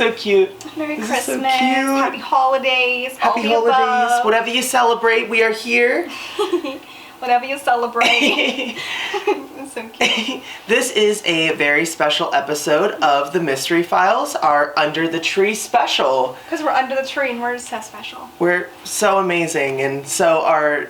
so cute. Merry this Christmas. Is so cute. Happy holidays. Happy holidays. Whatever you celebrate, we are here. Whatever you celebrate. It's so cute. This is a very special episode of the Mystery Files, our Under the Tree special. Because we're under the tree and we're so special. We're so amazing, and so our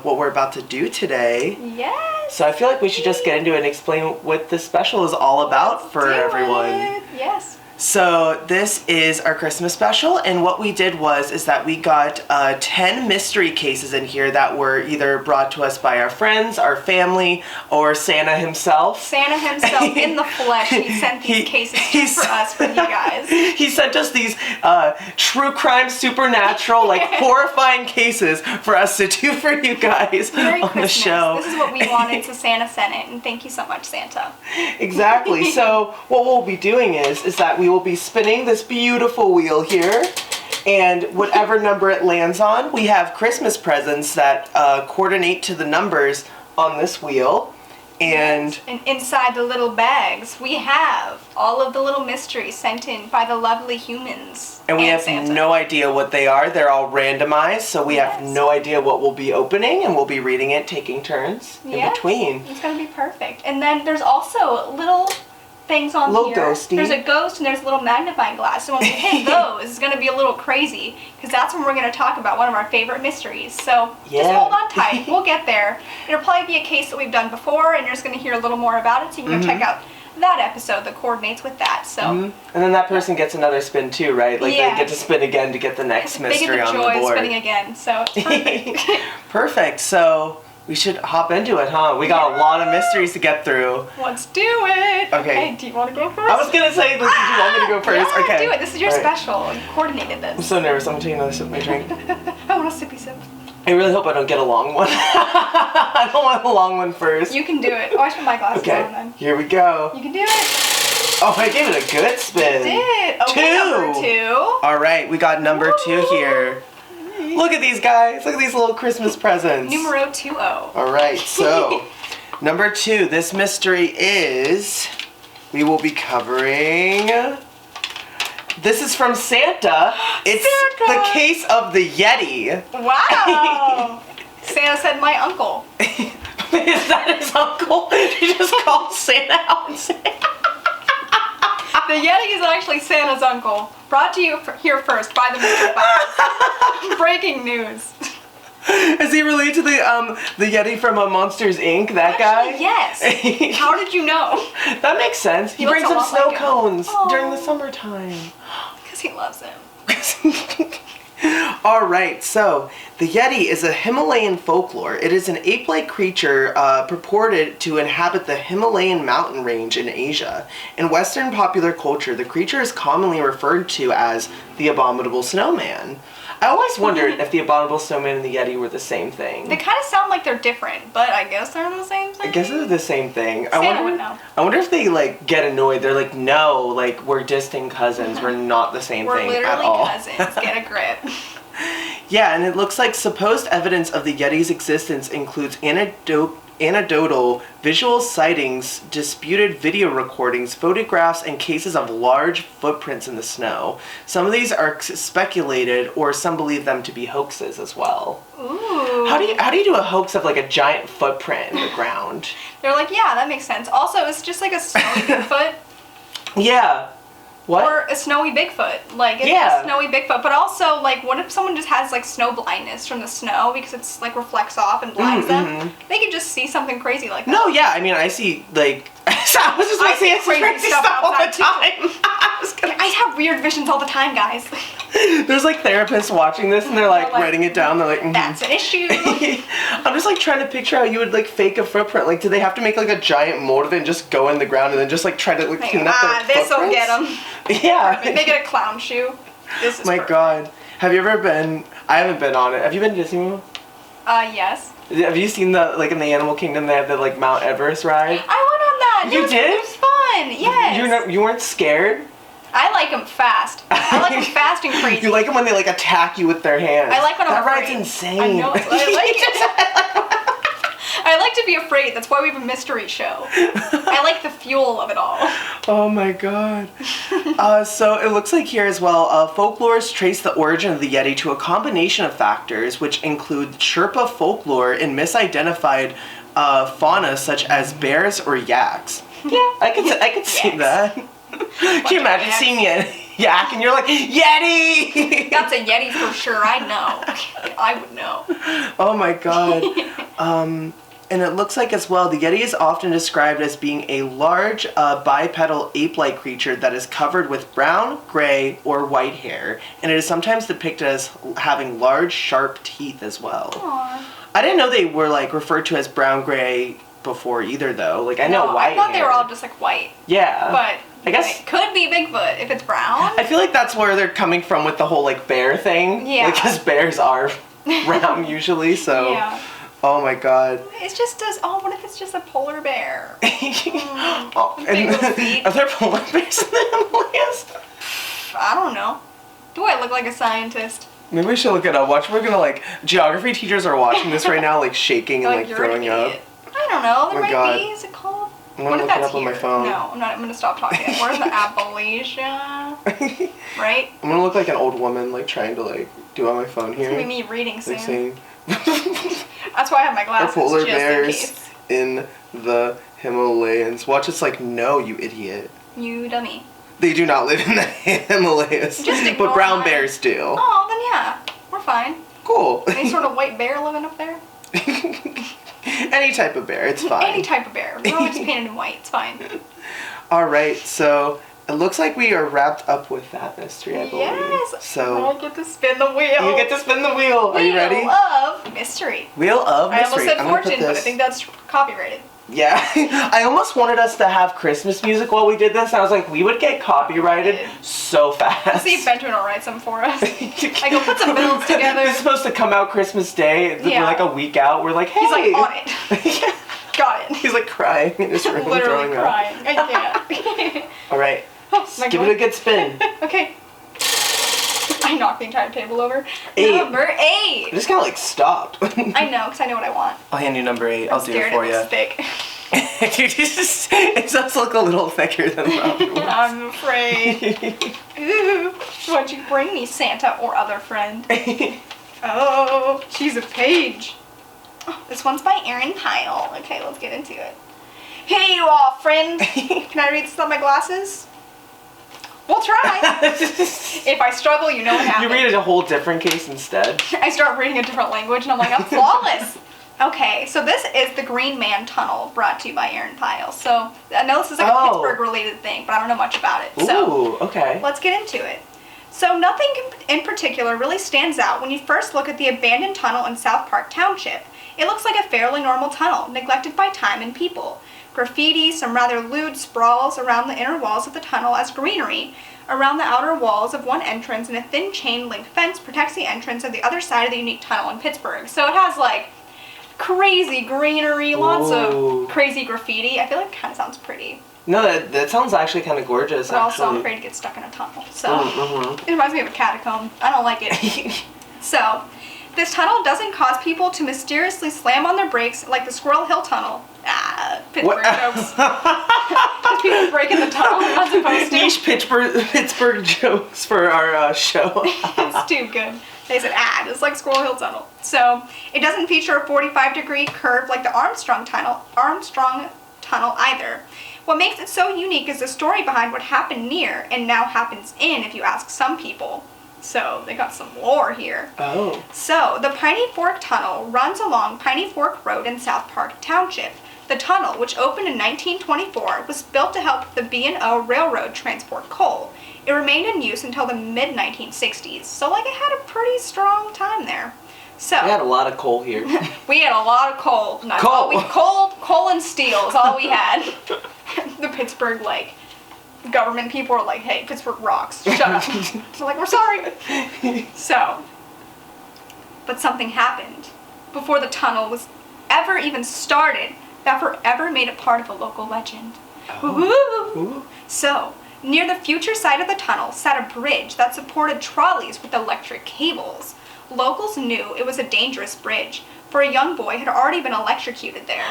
what we're about to do today. Yes. So I feel like we should just get into it and explain what this special is all about for everyone. Yes. So this is our Christmas special, and what we did is that we got 10 mystery cases in here that were either brought to us by our friends, our family, or Santa himself. Santa himself in the flesh. He sent these cases just for us, for you guys. He sent us these true crime, supernatural, like horrifying cases for us to do for you guys Merry on Christmas. the show. This is what we wanted, so Santa sent it, and thank you so much, Santa. Exactly. So what we'll be doing is that we will be spinning this beautiful wheel here, and whatever number it lands on, we have Christmas presents that coordinate to the numbers on this wheel. And inside the little bags, we have all of the little mysteries sent in by the lovely humans. And we have Santa. no idea what they are. They're all randomized, so we have no idea what we'll be opening, and we'll be reading it, taking turns in between. It's going to be perfect. And then there's also little things on little here. Ghosty. There's a ghost and there's a little magnifying glass. So when we hit those, it's going to be a little crazy, because that's when we're going to talk about one of our favorite mysteries. So just hold on tight. We'll get there. It'll probably be a case that we've done before, and you're just going to hear a little more about it, so you can check out that episode that coordinates with that. So and then that person gets another spin too, right? Like they get to spin again to get the next mystery on the board. They get the joy of spinning again. So it's perfect. Perfect. So we should hop into it, huh? We got a lot of mysteries to get through. Let's do it. Okay. Do you want to go first? I was gonna say, do you want me to go first? Yeah, okay. do it. This is your special. You coordinated this. I'm so nervous. I'm gonna take another sip of my drink. I want a sippy sip. I really hope I don't get a long one. I don't want a long one first. You can do it. Oh, I should put my glasses on then. Here we go. You can do it. Oh, I gave it a good spin. You did. Okay, number 2. All right, we got number 2 here. Look at these guys. Look at these little Christmas presents. Numero 20. All right, so number 2, this mystery is, we will be covering, this is from Santa. It's Santa. the case of the Yeti. Wow. Santa said my uncle. Is that his uncle? He just called Santa out and said, The Yeti is actually Santa's uncle. Brought to you here first by the Mystery Files. Breaking news. Is he related to the Yeti from Monsters Inc., that guy? Yes. How did you know? That makes sense. He brings him snow cones during the summertime. Because he loves him. Alright, so the Yeti is a Himalayan folklore. It is an ape-like creature purported to inhabit the Himalayan mountain range in Asia. In Western popular culture, the creature is commonly referred to as the Abominable Snowman. I always wondered if the Abominable Snowman and the Yeti were the same thing. They kind of sound like they're different, but I guess they're the same thing. I guess they're the same thing. Santa would know. I wonder if they like get annoyed. They're like, no, like we're distant cousins. We're not the same thing at all. We're literally cousins. Get a grip. Yeah, and it looks like supposed evidence of the Yeti's existence includes anecdotal visual sightings, disputed video recordings, photographs, and cases of large footprints in the snow. Some of these are speculated, or some believe them to be hoaxes as well. Ooh. How do you do a hoax of like a giant footprint in the ground? They're like, yeah, that makes sense. Also, it's just like a snowy Bigfoot. Yeah. What? Or a snowy Bigfoot. Like, it's a snowy Bigfoot. But also, like, what if someone just has, like, snow blindness from the snow because it's, like, reflects off and blinds them? They could just see something crazy like that. No, yeah, I mean, I see, like, I was just like, seeing crazy stuff all the time. I have weird visions all the time, guys. There's, like, therapists watching this, and they're, like, writing it down. They're like, That's an issue. I'm just, like, trying to picture how you would, like, fake a footprint. Like, do they have to make, like, a giant mold of it and just go in the ground and then just, like, try to, like, clean up their footprints? This'll get them. Yeah. They get a clown shoe. This is perfect. God. Have you ever been, I haven't been on it. Have you been to Disney World? Yes. Have you seen the, like, in the Animal Kingdom, they have the, like, Mount Everest ride? I went on that. You did? It was fun. Yes. You weren't scared? I like them fast. I like them fast and crazy. You like them when they, like, attack you with their hands. I like when I'm afraid. That ride's insane. I know. I like to be afraid. That's why we have a mystery show. I like the fuel of it all. Oh my god. So it looks like here as well, folklorists trace the origin of the Yeti to a combination of factors, which include Sherpa folklore and misidentified fauna such as bears or yaks. Yeah. I could see that. Can you imagine seeing a yak and you're like, Yeti! That's a Yeti for sure, I know. I would know. Oh my god. And it looks like as well, the Yeti is often described as being a large bipedal ape-like creature that is covered with brown, gray, or white hair. And it is sometimes depicted as having large, sharp teeth as well. Aww. I didn't know they were like referred to as brown, gray before either though. Like I know white I thought hair. they were all just like white. Yeah. But I guess it could be Bigfoot if it's brown. I feel like that's where they're coming from with the whole like bear thing. Yeah. Because bears are brown usually, so. Yeah. Oh my god. It's just what if it's just a polar bear? Oh, Big little feet. Are there polar bears in the Himalayas? I don't know. Do I look like a scientist? Maybe we should look it up. We're gonna like, geography teachers are watching this right now, like shaking and like you're throwing an up. idiot. I don't know. There Oh my might God. be. Is it called? I'm What gonna if look it that's up on my here? phone. No, I'm not. I'm gonna stop talking. Where's the Appalachia? Right? I'm gonna look like an old woman, like trying to like do on my phone here. It's gonna be me reading soon. Like saying, That's why I have my are glasses polar just in bears case. in the Himalayas? Watch us like, no, you idiot. You dummy. They do not live in the Himalayas. Just ignore but brown mine. bears do. Oh, then yeah, we're fine. Cool. Any sort of white bear living up there? Any type of bear, it's fine. Any type of bear. As long as it's painted in white, it's fine. Alright, so it looks like we are wrapped up with that mystery, I believe. Yes. So I get to spin the wheel. you get to spin the wheel. Are you ready? Wheel of mystery. Wheel of I almost mystery. said I'm gonna put fortune, but I this- think that's copyrighted. Yeah, I almost wanted us to have Christmas music while we did this. I was like, we would get copyrighted so fast. See if Benjamin will write some for us. I go put some bills together. It's supposed to come out Christmas Day. Yeah. We're like a week out. We're like, hey. He's like on it. Yeah. Got it. He's like crying in his room, Literally throwing crying. I up. can't. All right, Oh, my give God. it a good spin. Okay. I knocked the entire table over. 8. Number 8. I just kind of like stopped. I know, because I know what I want. I'll hand you number 8. I'll do it Scared for it you. was thick. It does look a little thicker than the other one. I'm afraid. Ooh, what'd you bring me, Santa or other friend? Oh, she's a page. Oh, this one's by Erin Pyle. Okay, let's get into it. Hey, you all, friend. Can I read this on my glasses? We'll try. If I struggle, you know what happens. You read a whole different case instead. I start reading a different language, and I'm like, I'm flawless. Okay, so this is the Green Man Tunnel, brought to you by Erin Pyle. So I know this is like a Pittsburgh-related thing, but I don't know much about it. So Ooh, okay. let's get into it. So nothing in particular really stands out when you first look at the abandoned tunnel in South Park Township. It looks like a fairly normal tunnel, neglected by time and people. Graffiti, some rather lewd sprawls around the inner walls of the tunnel as greenery. Around the outer walls of one entrance, and a thin chain-link fence protects the entrance of the other side of the unique tunnel in Pittsburgh. So it has like crazy greenery, lots of crazy graffiti. I feel like it kind of sounds pretty. No, that sounds actually kind of gorgeous, But also I'm actually. afraid to get stuck in a tunnel. So it reminds me of a catacomb. I don't like it. So this tunnel doesn't cause people to mysteriously slam on their brakes like the Squirrel Hill Tunnel. Pittsburgh jokes. Because people break in the tunnel they're not supposed to. Niche Pittsburgh jokes for our show. It's too good. They said, it's like Squirrel Hill Tunnel. So it doesn't feature a 45-degree curve like the Armstrong Tunnel either. What makes it so unique is the story behind what happened near and now happens in, if you ask some people. So they got some lore here. Oh. So the Piney Fork Tunnel runs along Piney Fork Road in South Park Township. The tunnel, which opened in 1924, was built to help the B&O Railroad transport coal. It remained in use until the mid-1960s, so like it had a pretty strong time there. So We had a lot of coal here. we had a lot of coal. Coal and steel is all we had. The Pittsburgh government people were like, "Hey, Pittsburgh rocks. Shut up." So like, we're sorry. So, but something happened before the tunnel was ever even started that forever made it part of a local legend. Ooh. So, near the future side of the tunnel sat a bridge that supported trolleys with electric cables. Locals knew it was a dangerous bridge, for a young boy had already been electrocuted there.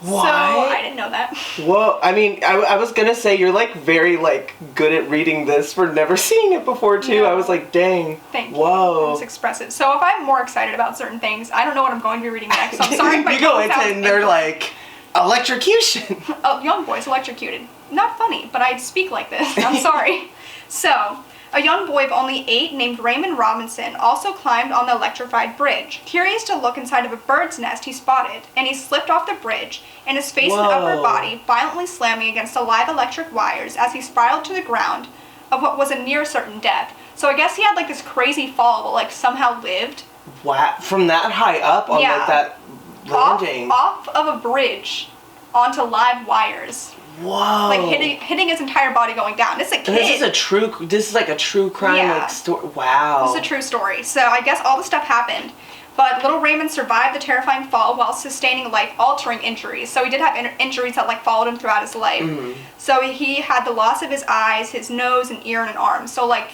What? So, I didn't know that. Whoa, I mean, I was gonna say, you're, like, very, like, good at reading this for never seeing it before, too. No. I was like, dang. Thank you. Whoa. It's expressive. So, if I'm more excited about certain things, I don't know what I'm going to be reading next. So I'm sorry if my You go tone into sounds and they're like, electrocution. Oh, young boy's electrocuted. Not funny, but I speak like this. I'm sorry. So, a young boy of only 8 named Raymond Robinson also climbed on the electrified bridge. Curious to look inside of a bird's nest he spotted, and he slipped off the bridge, and his face and upper body violently slamming against the live electric wires as he spiraled to the ground of what was a near certain death. So I guess he had like this crazy fall, but like somehow lived. Wow, from that high up on like that landing. Off of a bridge onto live wires. Whoa. Like hitting his entire body going down. It's a kid. And this is like a true crime like story. Wow. This is a true story. So I guess all this stuff happened. But little Raymond survived the terrifying fall while sustaining life-altering injuries. So he did have injuries that like followed him throughout his life. Mm-hmm. So he had the loss of his eyes, his nose, and ear, and an arm. So like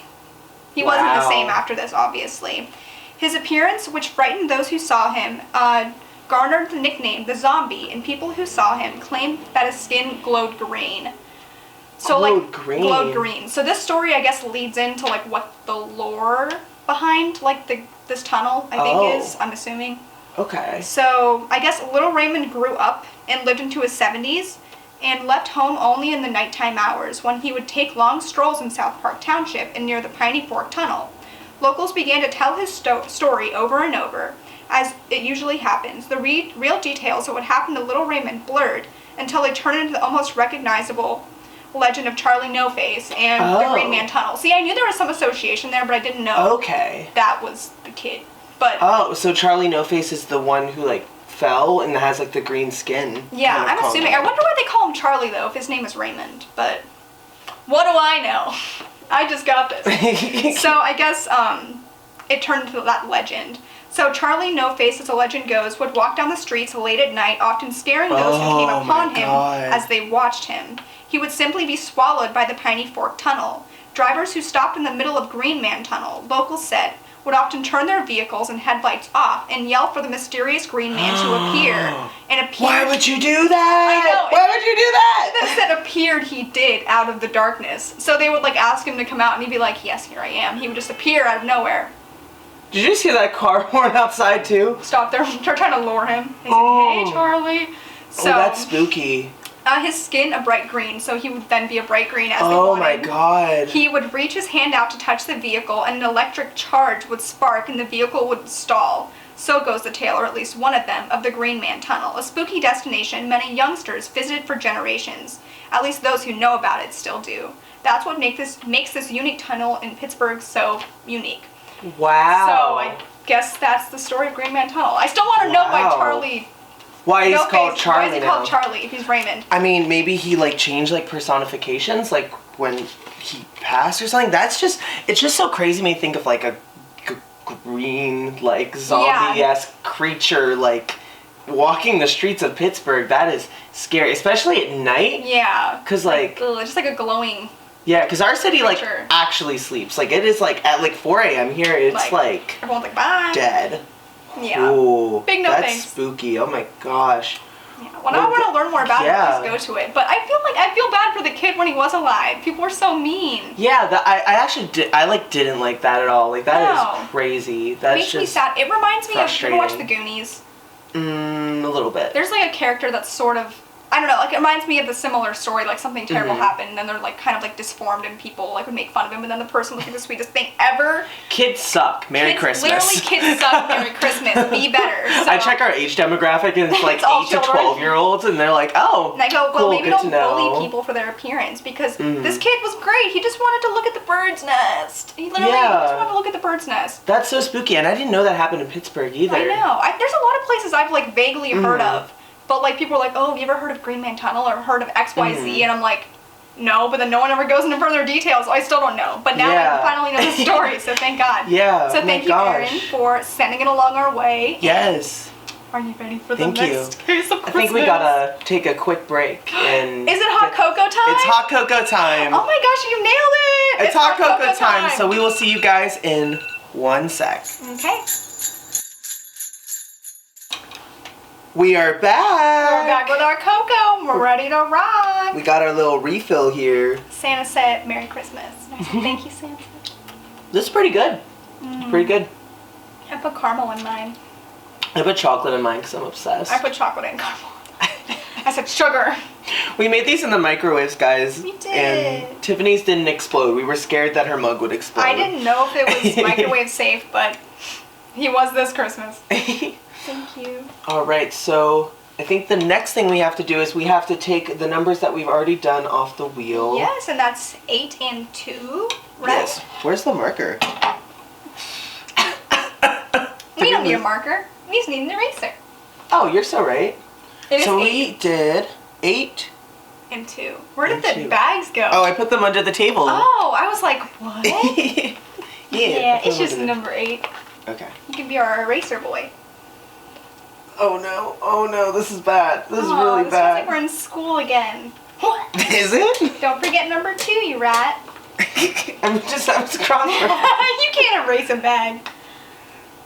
he wasn't the same after this, obviously. His appearance, which frightened those who saw him, garnered the nickname the Zombie, and people who saw him claimed that his skin glowed green. So glowed green. So this story, I guess, leads into like what the lore behind like this tunnel, I think is, I'm assuming. Okay. So I guess little Raymond grew up and lived into his 70s and left home only in the nighttime hours when he would take long strolls in South Park Township and near the Piney Fork Tunnel. Locals began to tell his story over and over, as it usually happens. The real details of what happened to little Raymond blurred until they turned into the almost recognizable legend of Charlie No Face and the Green Man Tunnel. See, I knew there was some association there, but I didn't know that was the kid. But so Charlie No Face is the one who like fell and has like the green skin. Yeah, I'm assuming. I wonder why they call him Charlie though, if his name is Raymond. But what do I know? I just got this. So I guess it turned into that legend. So Charlie No Face, as the legend goes, would walk down the streets late at night, often scaring those who came upon him as they watched him. He would simply be swallowed by the Piney Fork Tunnel. Drivers who stopped in the middle of Green Man Tunnel, locals said, would often turn their vehicles and headlights off and yell for the mysterious Green Man to appear. Why would you do that? I know. Why would you do that? They said appeared he did out of the darkness. So they would like ask him to come out and he'd be like, yes, here I am. He would just appear out of nowhere. Did you just hear that car horn outside too? Stop, they're trying to lure him. They said, hey Charlie. So, that's spooky. His skin a bright green, so he would then be a bright green as they wanted. Oh my god. He would reach his hand out to touch the vehicle and an electric charge would spark and the vehicle would stall. So goes the tale, or at least one of them, of the Green Man Tunnel, a spooky destination many youngsters visited for generations. At least those who know about it still do. That's what makes this unique tunnel in Pittsburgh so unique. Wow. So I guess that's the story of Green Man Tunnel. I still want to know why Charlie... Why he's called Charlie Why is he called Charlie if he's Raymond? I mean, maybe he like changed like personifications like when he passed or something. It's just so crazy to me to think of like a green like zombie-esque creature like walking the streets of Pittsburgh. That is scary, especially at night. Yeah. Cause like just like a glowing. Yeah, because our city like actually sleeps. Like it is like at like 4 a.m. here. It's like everyone's like bye. Dead. Yeah. Ooh, big no that's thanks. Spooky. Oh my gosh. Yeah. Well, now I want to learn more about it. Please go to it. But I feel bad for the kid when he was alive. People were so mean. Yeah, I actually didn't like that at all. Like that is crazy. That's makes me sad. It reminds me of, you ever watch The Goonies? A little bit. There's like a character that's sort of, I don't know, like it reminds me of a similar story, like something terrible happened and then they're like kind of like disformed and people like would make fun of him and then the person was like the sweetest thing ever. Kids suck. Merry Christmas. Literally kids suck. Merry Christmas. Be better. So, I check our age demographic and it's like 8 to 12 year olds and they're like, oh, and I go, well, cool, maybe don't bully people for their appearance because this kid was great. He just wanted to look at the bird's nest. He literally just wanted to look at the bird's nest. That's so spooky and I didn't know that happened in Pittsburgh either. I know. There's a lot of places I've like vaguely heard of. But, like, people are like, oh, have you ever heard of Green Man Tunnel or heard of XYZ? And I'm like, no, but then no one ever goes into further details. So I still don't know. But now I finally know the story, so thank God. Yeah. So thank you, Erin, for sending it along our way. Yes. Are you ready for the next case of Christmas? I think we gotta take a quick break. And is it hot cocoa time? It's hot cocoa time. Oh my gosh, you nailed it! It's hot cocoa time. So we will see you guys in 1 sec. Okay. We are back! We're back with our cocoa. We're ready to rock. We got our little refill here. Santa said, Merry Christmas. And I said, thank you, Santa. This is pretty good. Pretty good. I put caramel in mine. I put chocolate in mine because I'm obsessed. I put chocolate and caramel. I said sugar. We made these in the microwaves, guys. We did. And Tiffany's didn't explode. We were scared that her mug would explode. I didn't know if it was microwave safe, but he was this Christmas. Thank you. All right, so I think the next thing we have to do is we have to take the numbers that we've already done off the wheel. Yes, and that's 8 and 2, right? Yes. Where's the marker? We don't need a marker. We just need an eraser. Oh, you're so right. It is so 8 we did 8 and 2. Where did and the 2. bags go? Oh, I put them under the table. Oh, I was like, what? Yeah, it's just number 8. Okay. You can be our eraser boy. Oh no, this is bad. This is really this bad. feels like we're in school again. Is it? Don't forget number 2, you rat. I was crossing. You can't erase a bag.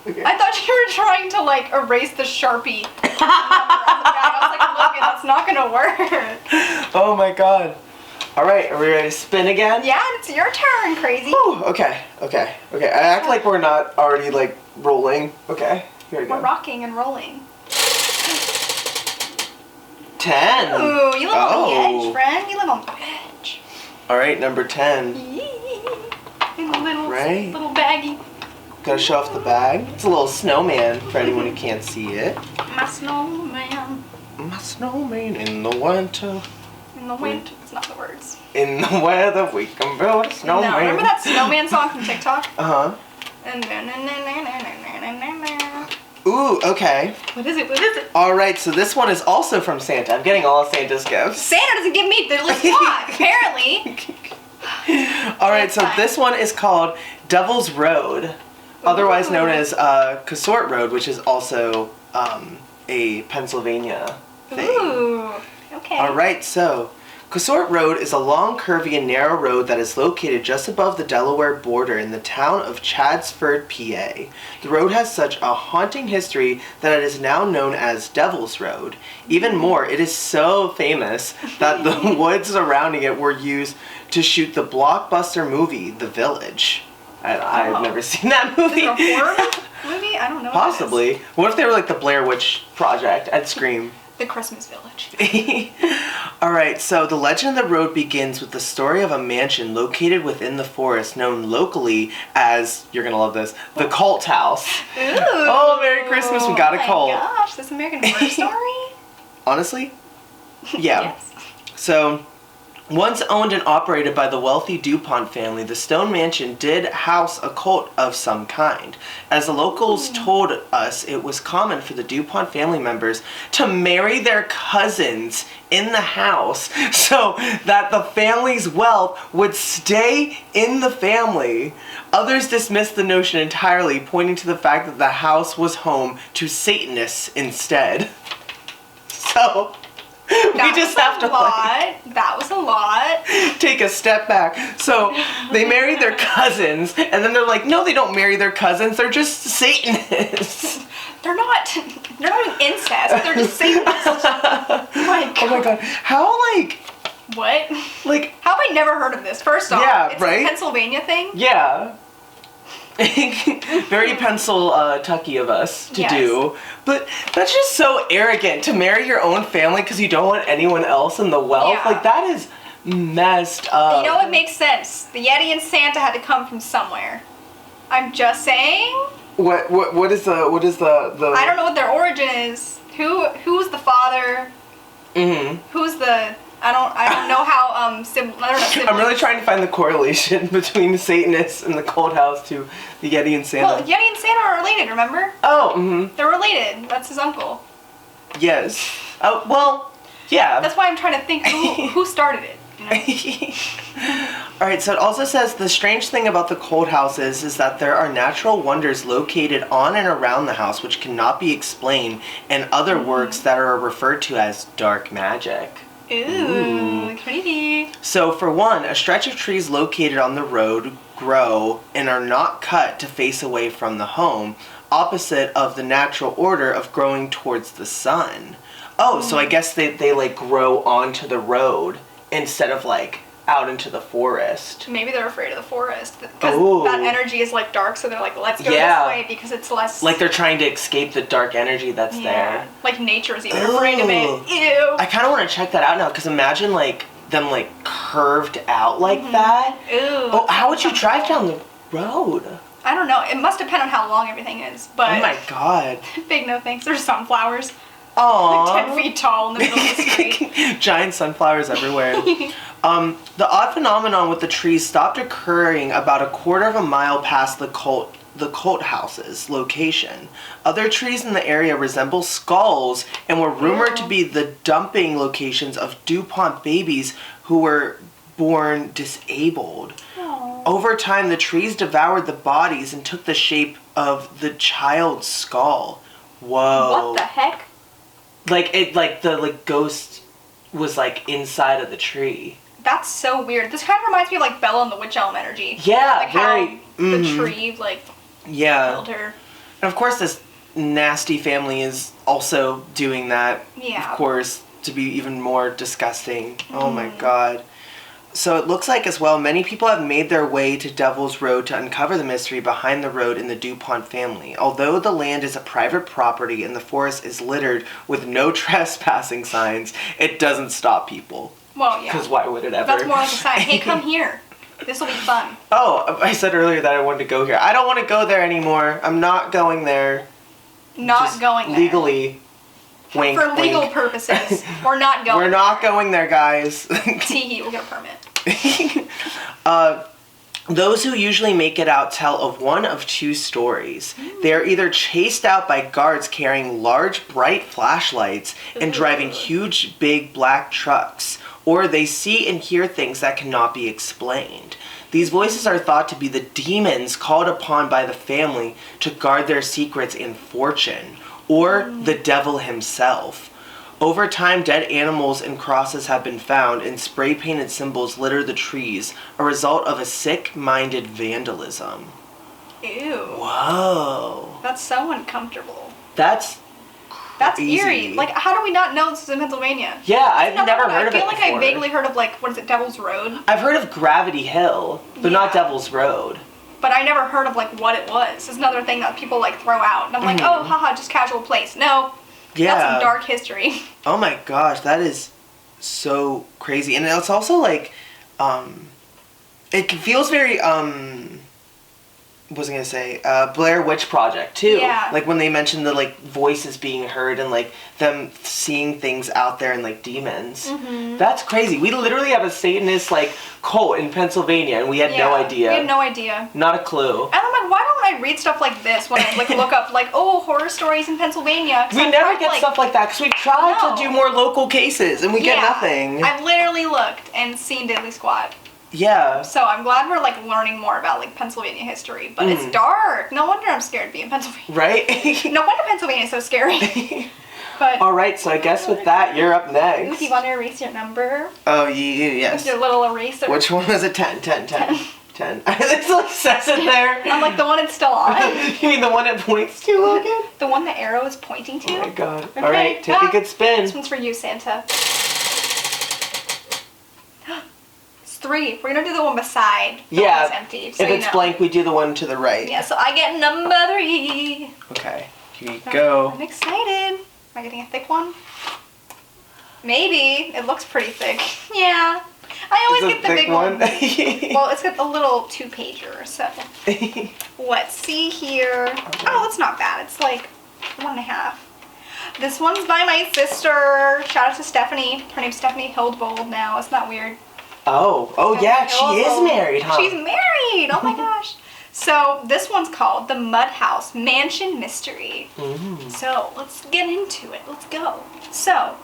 Okay. I thought you were trying to like erase the Sharpie number on the bag. I was like, Logan, that's not gonna work. Oh my god. Alright, are we ready to spin again? Yeah, it's your turn, crazy. Whew, okay. I act like we're not already like rolling. Okay, here we go. We're rocking and rolling. 10. Ooh, you live on the edge, friend. You live on the edge. Alright, number 10. In the little baggie. Gotta show off the bag. It's a little snowman for anyone who can't see it. My snowman. My snowman in the winter. In the winter. It's not the words. In the weather we can build a snowman. No, remember that snowman song from TikTok? Uh-huh. Ooh, okay. What is it? Alright, so this one is also from Santa. I'm getting all of Santa's gifts. Santa doesn't give me the spot, apparently. Alright, so this one is called Devil's Road, otherwise known as Consort Road, which is also a Pennsylvania thing. Ooh, okay. Alright, so Consort Road is a long, curvy, and narrow road that is located just above the Delaware border in the town of Chadsford, PA. The road has such a haunting history that it is now known as Devil's Road. Even more, it is so famous that the woods surrounding it were used to shoot the blockbuster movie, The Village. I've never seen that movie. Is it a horror movie? I don't know. Possibly. What if they were like the Blair Witch Project? I'd scream. The Christmas Village. Alright, so the legend of the road begins with the story of a mansion located within the forest known locally as, you're gonna love this, the Cult House. Ooh. Oh, Merry Christmas, we got a cult. Oh my gosh, this American Horror Story? Honestly? Yeah. Yes. So, once owned and operated by the wealthy DuPont family, the Stone Mansion did house a cult of some kind. As the locals told us, it was common for the DuPont family members to marry their cousins in the house so that the family's wealth would stay in the family. Others dismissed the notion entirely, pointing to the fact that the house was home to Satanists instead. So... we just have to That was a lot. take a step back. So they married their cousins, and then they're like, no, they don't marry their cousins. They're just Satanists. They're not doing incest. They're just Satanists. Oh my god. Oh my god. How What? like How have I never heard of this? First off, Yeah, it's right? a Pennsylvania thing. yeah. Very Tucky of us to do. But that's just so arrogant to marry your own family because you don't want anyone else in the wealth. Yeah. Like, that is messed up. You know what makes sense? The Yeti and Santa had to come from somewhere. I'm just saying. What is the I don't know what their origin is. Who's the father? Who's the I don't know how I don't know siblings. I'm really trying to find the correlation between the Satanists and the Cold House to the Yeti and Santa. Well, Yeti and Santa are related, remember? Oh, They're related. That's his uncle. Yes. Oh, well, yeah. That's why I'm trying to think who started it. You know? Alright, so it also says the strange thing about the Cold House is that there are natural wonders located on and around the house which cannot be explained, and other works that are referred to as dark magic. Ooh, creepy. So, for one, a stretch of trees located on the road grow and are not cut to face away from the home, opposite of the natural order of growing towards the sun. Oh, so I guess they like grow onto the road instead of like out into the forest. Maybe they're afraid of the forest because that energy is like dark, so they're like, let's go this way because it's less. Like they're trying to escape the dark energy that's there. Like nature's even afraid of it. Ew. I kind of want to check that out now because imagine like them like curved out like that. Ew. Oh, how would you drive down the road? I don't know. It must depend on how long everything is. But oh my god. Big no thanks. There's sunflowers. Aww. Like 10 feet tall in the middle of the street. Giant sunflowers everywhere. The odd phenomenon with the trees stopped occurring about a quarter of a mile past the cult house's location. Other trees in the area resemble skulls and were rumored to be the dumping locations of DuPont babies who were born disabled. Aww. Over time, the trees devoured the bodies and took the shape of the child's skull. Whoa. What the heck? The ghost was like inside of the tree. That's so weird. This kind of reminds me of like Bella and the Witch Elm energy. Yeah, like how the tree killed her. And of course, this nasty family is also doing that. Yeah. Of course, to be even more disgusting. Oh my god. So it looks like as well, many people have made their way to Devil's Road to uncover the mystery behind the road in the DuPont family. Although the land is a private property and the forest is littered with no trespassing signs, it doesn't stop people. Well, yeah. Because why would it ever? That's more like a sign. Hey, come here. This will be fun. Oh, I said earlier that I wanted to go here. I don't want to go there anymore. I'm not going there. Not going there. Legally. Wink, for legal wink. purposes, we're not going. We're not going there, guys. Teehee, we'll get a permit. Those who usually make it out tell of one of two stories. They are either chased out by guards carrying large, bright flashlights and driving huge, big black trucks, or they see and hear things that cannot be explained. These voices are thought to be the demons called upon by the family to guard their secrets and fortune, or the devil himself. Over time, dead animals and crosses have been found, and spray-painted symbols litter the trees, a result of a sick-minded vandalism. Ew. Whoa. That's so uncomfortable. That's crazy. Eerie. Like, how do we not know this is in Pennsylvania? Yeah, I've never heard of it I feel like before. I vaguely heard of, like, what is it, Devil's Road? I've heard of Gravity Hill, but not Devil's Road. But I never heard of, like, what it was. It's another thing that people, like, throw out. And I'm like, oh, haha, just casual place. No. Yeah. That's some dark history. Oh my gosh, that is so crazy. And it's also, like, it feels very, what was I gonna say? Blair Witch Project too. Yeah. Like when they mentioned the like voices being heard and like them seeing things out there and like demons. Mm-hmm. That's crazy. We literally have a Satanist like cult in Pennsylvania and we had no idea. We had no idea. Not a clue. And I'm like, why don't I read stuff like this when I like look up like, oh, horror stories in Pennsylvania? We never get stuff like that because we tried to do more local cases and we get nothing. I've literally looked and seen Diddly Squat. Yeah. So I'm glad we're like learning more about like Pennsylvania history, but it's dark. No wonder I'm scared to be in Pennsylvania. Right? No wonder Pennsylvania is so scary. But all right, so I guess with that, you're up next. Do you want to erase your number? Oh, yes. With your little eraser. Which one was it? 10. It like says it there. I'm like the one it's still on. You mean the one it points to, Logan? The one the arrow is pointing to? Oh my god. Okay. All right, take a good spin. This one's for you, Santa. 3. We're gonna do the one beside. The one that's empty. So if it's blank, we do the one to the right. Yeah, so I get number 3. Okay, here you go. I'm excited. Am I getting a thick one? Maybe. It looks pretty thick. Yeah. I always get the big one. Well, it's got a little 2-pager, so. Let's see here. Okay. Oh, that's not bad. It's like 1.5. This one's by my sister. Shout out to Stephanie. Her name's Stephanie Hildbold now. Isn't that weird? Oh yeah, she is married, huh? She's married! Oh my gosh. So, this one's called The Mud House Mansion Mystery. So, let's get into it. Let's go. So,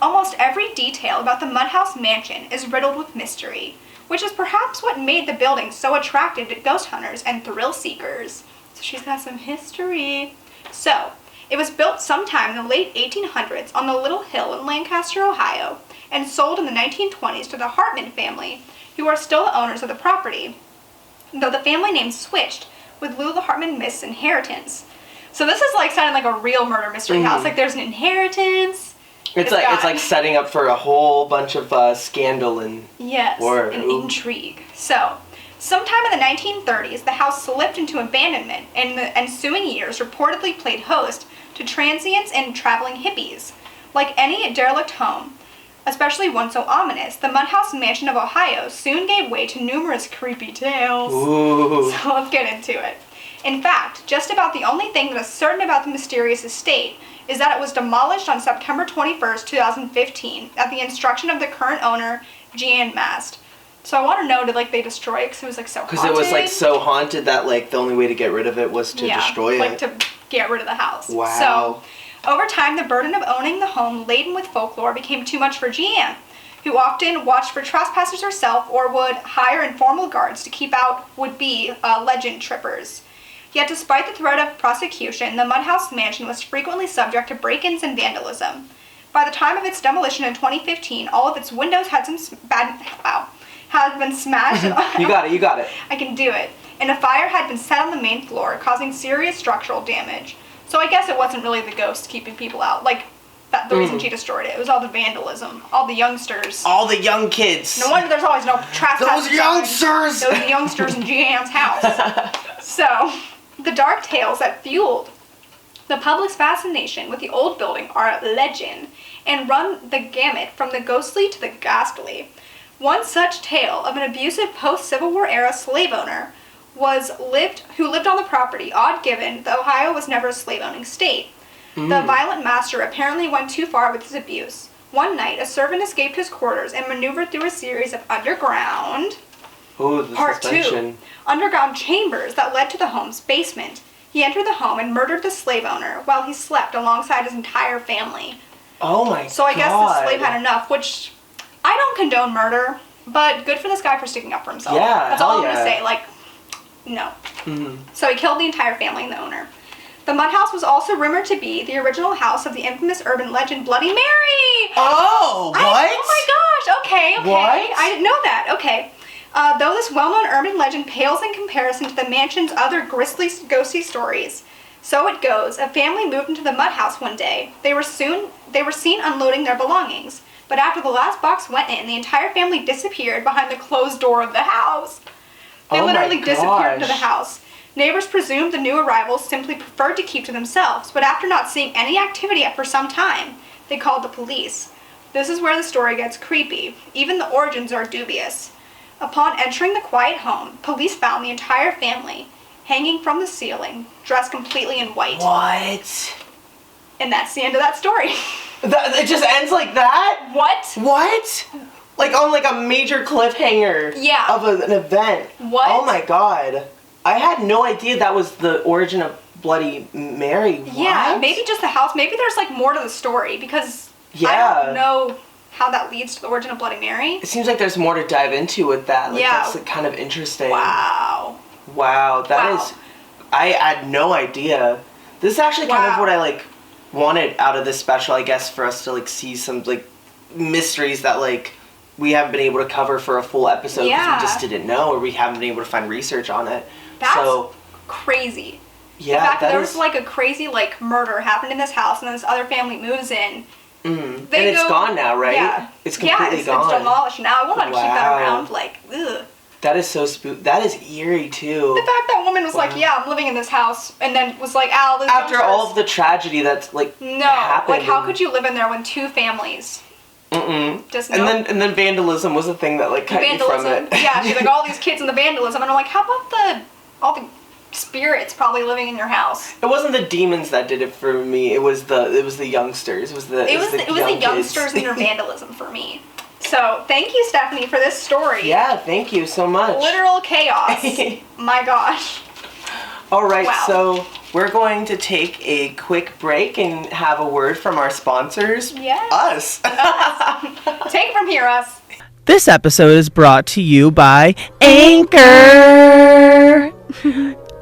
almost every detail about the Mud House Mansion is riddled with mystery, which is perhaps what made the building so attractive to ghost hunters and thrill seekers. So, she's got some history. So, it was built sometime in the late 1800s on the Little Hill in Lancaster, Ohio, and sold in the 1920s to the Hartman family, who are still the owners of the property. though the family name switched with Lula Hartman Mist's inheritance. So this is like sounding like a real murder mystery house. Like there's an inheritance. It's like setting up for a whole bunch of scandal and intrigue. So, sometime in the 1930s, the house slipped into abandonment, and the ensuing years reportedly played host to transients and traveling hippies. Like any derelict home, especially one so ominous, the Mudhouse Mansion of Ohio soon gave way to numerous creepy tales. Ooh. So let's get into it. In fact, just about the only thing that is certain about the mysterious estate is that it was demolished on September 21st, 2015, at the instruction of the current owner, Jeanne Mast. So I want to know, did they destroy it because it was so haunted? Because it was so haunted that the only way to get rid of it was to destroy it. To get rid of the house. Wow. So over time, the burden of owning the home laden with folklore became too much for Jeanne, who often watched for trespassers herself or would hire informal guards to keep out would-be legend trippers. Yet despite the threat of prosecution, the Mudhouse Mansion was frequently subject to break-ins and vandalism. By the time of its demolition in 2015, all of its windows had been smashed. You got it. I can do it. And a fire had been set on the main floor, causing serious structural damage. So I guess it wasn't really the ghost keeping people out. The reason she destroyed it. It was all the vandalism. All the youngsters. All the young kids. No wonder there's always no trespassers. Those youngsters! Those youngsters in Jeanne's house. So, the dark tales that fueled the public's fascination with the old building are legend and run the gamut from the ghostly to the ghastly. One such tale of an abusive post-Civil War era slave owner who lived on the property, odd given that Ohio was never a slave-owning state. The violent master apparently went too far with his abuse. One night, a servant escaped his quarters and maneuvered through a series of underground Part 2. Underground chambers that led to the home's basement. He entered the home and murdered the slave owner while he slept alongside his entire family. Oh my god. So I guess the slave had enough, which I don't condone murder, but good for this guy for sticking up for himself. Yeah, that's all I'm going to say. No. Mm-hmm. So he killed the entire family and the owner. The Mudhouse was also rumored to be the original house of the infamous urban legend Bloody Mary. Oh, what? Oh my gosh. Okay. What? I didn't know that. Okay. Though this well-known urban legend pales in comparison to the mansion's other grisly, ghostly stories. So it goes, a family moved into the Mudhouse one day. They were seen unloading their belongings. But after the last box went in, the entire family disappeared behind the closed door of the house. They literally disappeared into the house. Neighbors presumed the new arrivals simply preferred to keep to themselves, but after not seeing any activity for some time, they called the police. This is where the story gets creepy. Even the origins are dubious. Upon entering the quiet home, police found the entire family hanging from the ceiling, dressed completely in white. What? And that's the end of that story. It just ends like that? What? On a major cliffhanger of an event. What? Oh my god. I had no idea that was the origin of Bloody Mary. What? Yeah, maybe just the house. Maybe there's more to the story because I don't know how that leads to the origin of Bloody Mary. It seems like there's more to dive into with that. That's kind of interesting. Wow. That is. I had no idea. This is actually kind of what I wanted out of this special, I guess, for us to see some mysteries that we haven't been able to cover for a full episode because we just didn't know, or we haven't been able to find research on it. That's crazy. Yeah, the fact that there was a crazy murder happened in this house, and then this other family moves in. And it's gone now, right? Yeah, it's completely gone. It's demolished now. I won't keep that around. Ugh. That is so spooky. That is eerie too. The fact that woman was I'm living in this house, and then was Al, this after all of the tragedy that's happened. How could you live in there when two families? Just and then vandalism was the thing that cut you from it. Yeah, she's all these kids and the vandalism, and I'm how about all the spirits probably living in your house? It wasn't the demons that did it for me. It was the youngsters. It was the youngsters and your vandalism for me. So thank you, Stephanie, for this story. Yeah, thank you so much. Literal chaos. My gosh. All right, so we're going to take a quick break and have a word from our sponsors. Yes. Us. Take it from here, us. This episode is brought to you by Anchor.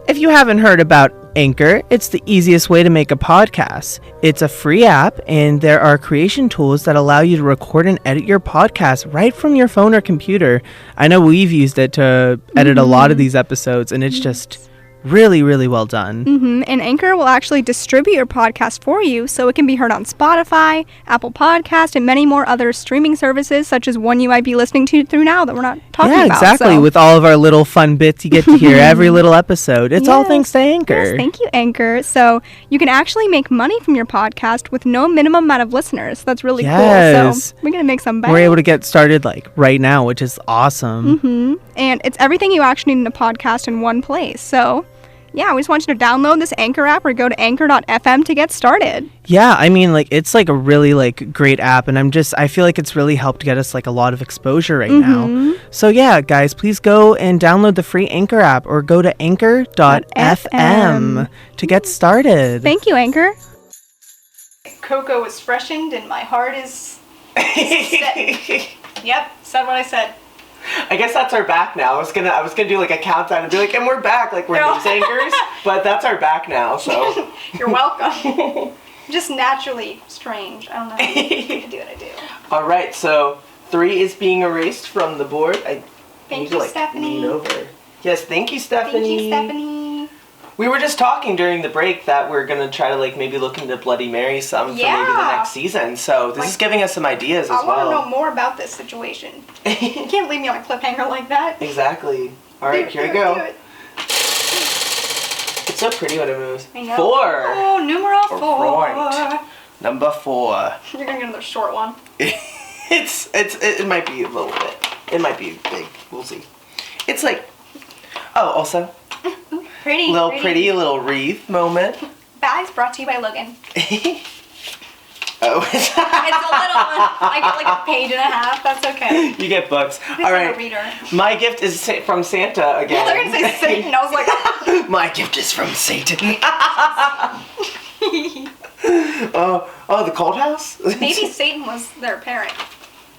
If you haven't heard about Anchor, it's the easiest way to make a podcast. It's a free app, and there are creation tools that allow you to record and edit your podcast right from your phone or computer. I know we've used it to edit a lot of these episodes, and it's just really, really well done. And Anchor will actually distribute your podcast for you so it can be heard on Spotify, Apple Podcast, and many more other streaming services, such as one you might be listening to through now that we're not talking about. Yeah, exactly. So. With all of our little fun bits, you get to hear every little episode. It's all thanks to Anchor. Yes, thank you, Anchor. So you can actually make money from your podcast with no minimum amount of listeners. That's really cool. So we're going to make some bank. We're able to get started like right now, which is awesome. And it's everything you actually need in a podcast in one place. So yeah, we just want you to download this Anchor app or go to anchor.fm to get started. Yeah, I mean, like, it's like a really like great app, and I feel like it's really helped get us like a lot of exposure right now. So yeah, guys, please go and download the free Anchor app or go to anchor.fm to get started. Thank you, Anchor. Cocoa is freshened and my heart is set. Yep, said what I said. I guess that's our back now. I was gonna do like a countdown and be like, and we're back, like we're news anchors, but that's our back now. So you're welcome. Just naturally strange. I don't know. I do what I do. All right, so 3 is being erased from the board. Thank you, Stephanie. Lean over. Yes, thank you, Stephanie. Thank you, Stephanie. We were just talking during the break that we're gonna try to like maybe look into Bloody Mary some for maybe the next season. So this is giving us some ideas as well. I want to know more about this situation. You can't leave me on a cliffhanger like that. Exactly. All right, here we go. It's so pretty when it moves. I know. 4. Oh, numero 4. Right. Number 4. You're gonna get another short one. It might be a little bit. It might be big. We'll see. It's like, also. Pretty little wreath moment. Bags brought to you by Logan. Oh. It's a little one. I get like a page and a half. That's okay. You get books. All right. A reader. My gift is from Santa again. They're going to say Satan. I was like... My gift is from Satan. The Cold House? Maybe Satan was their parent.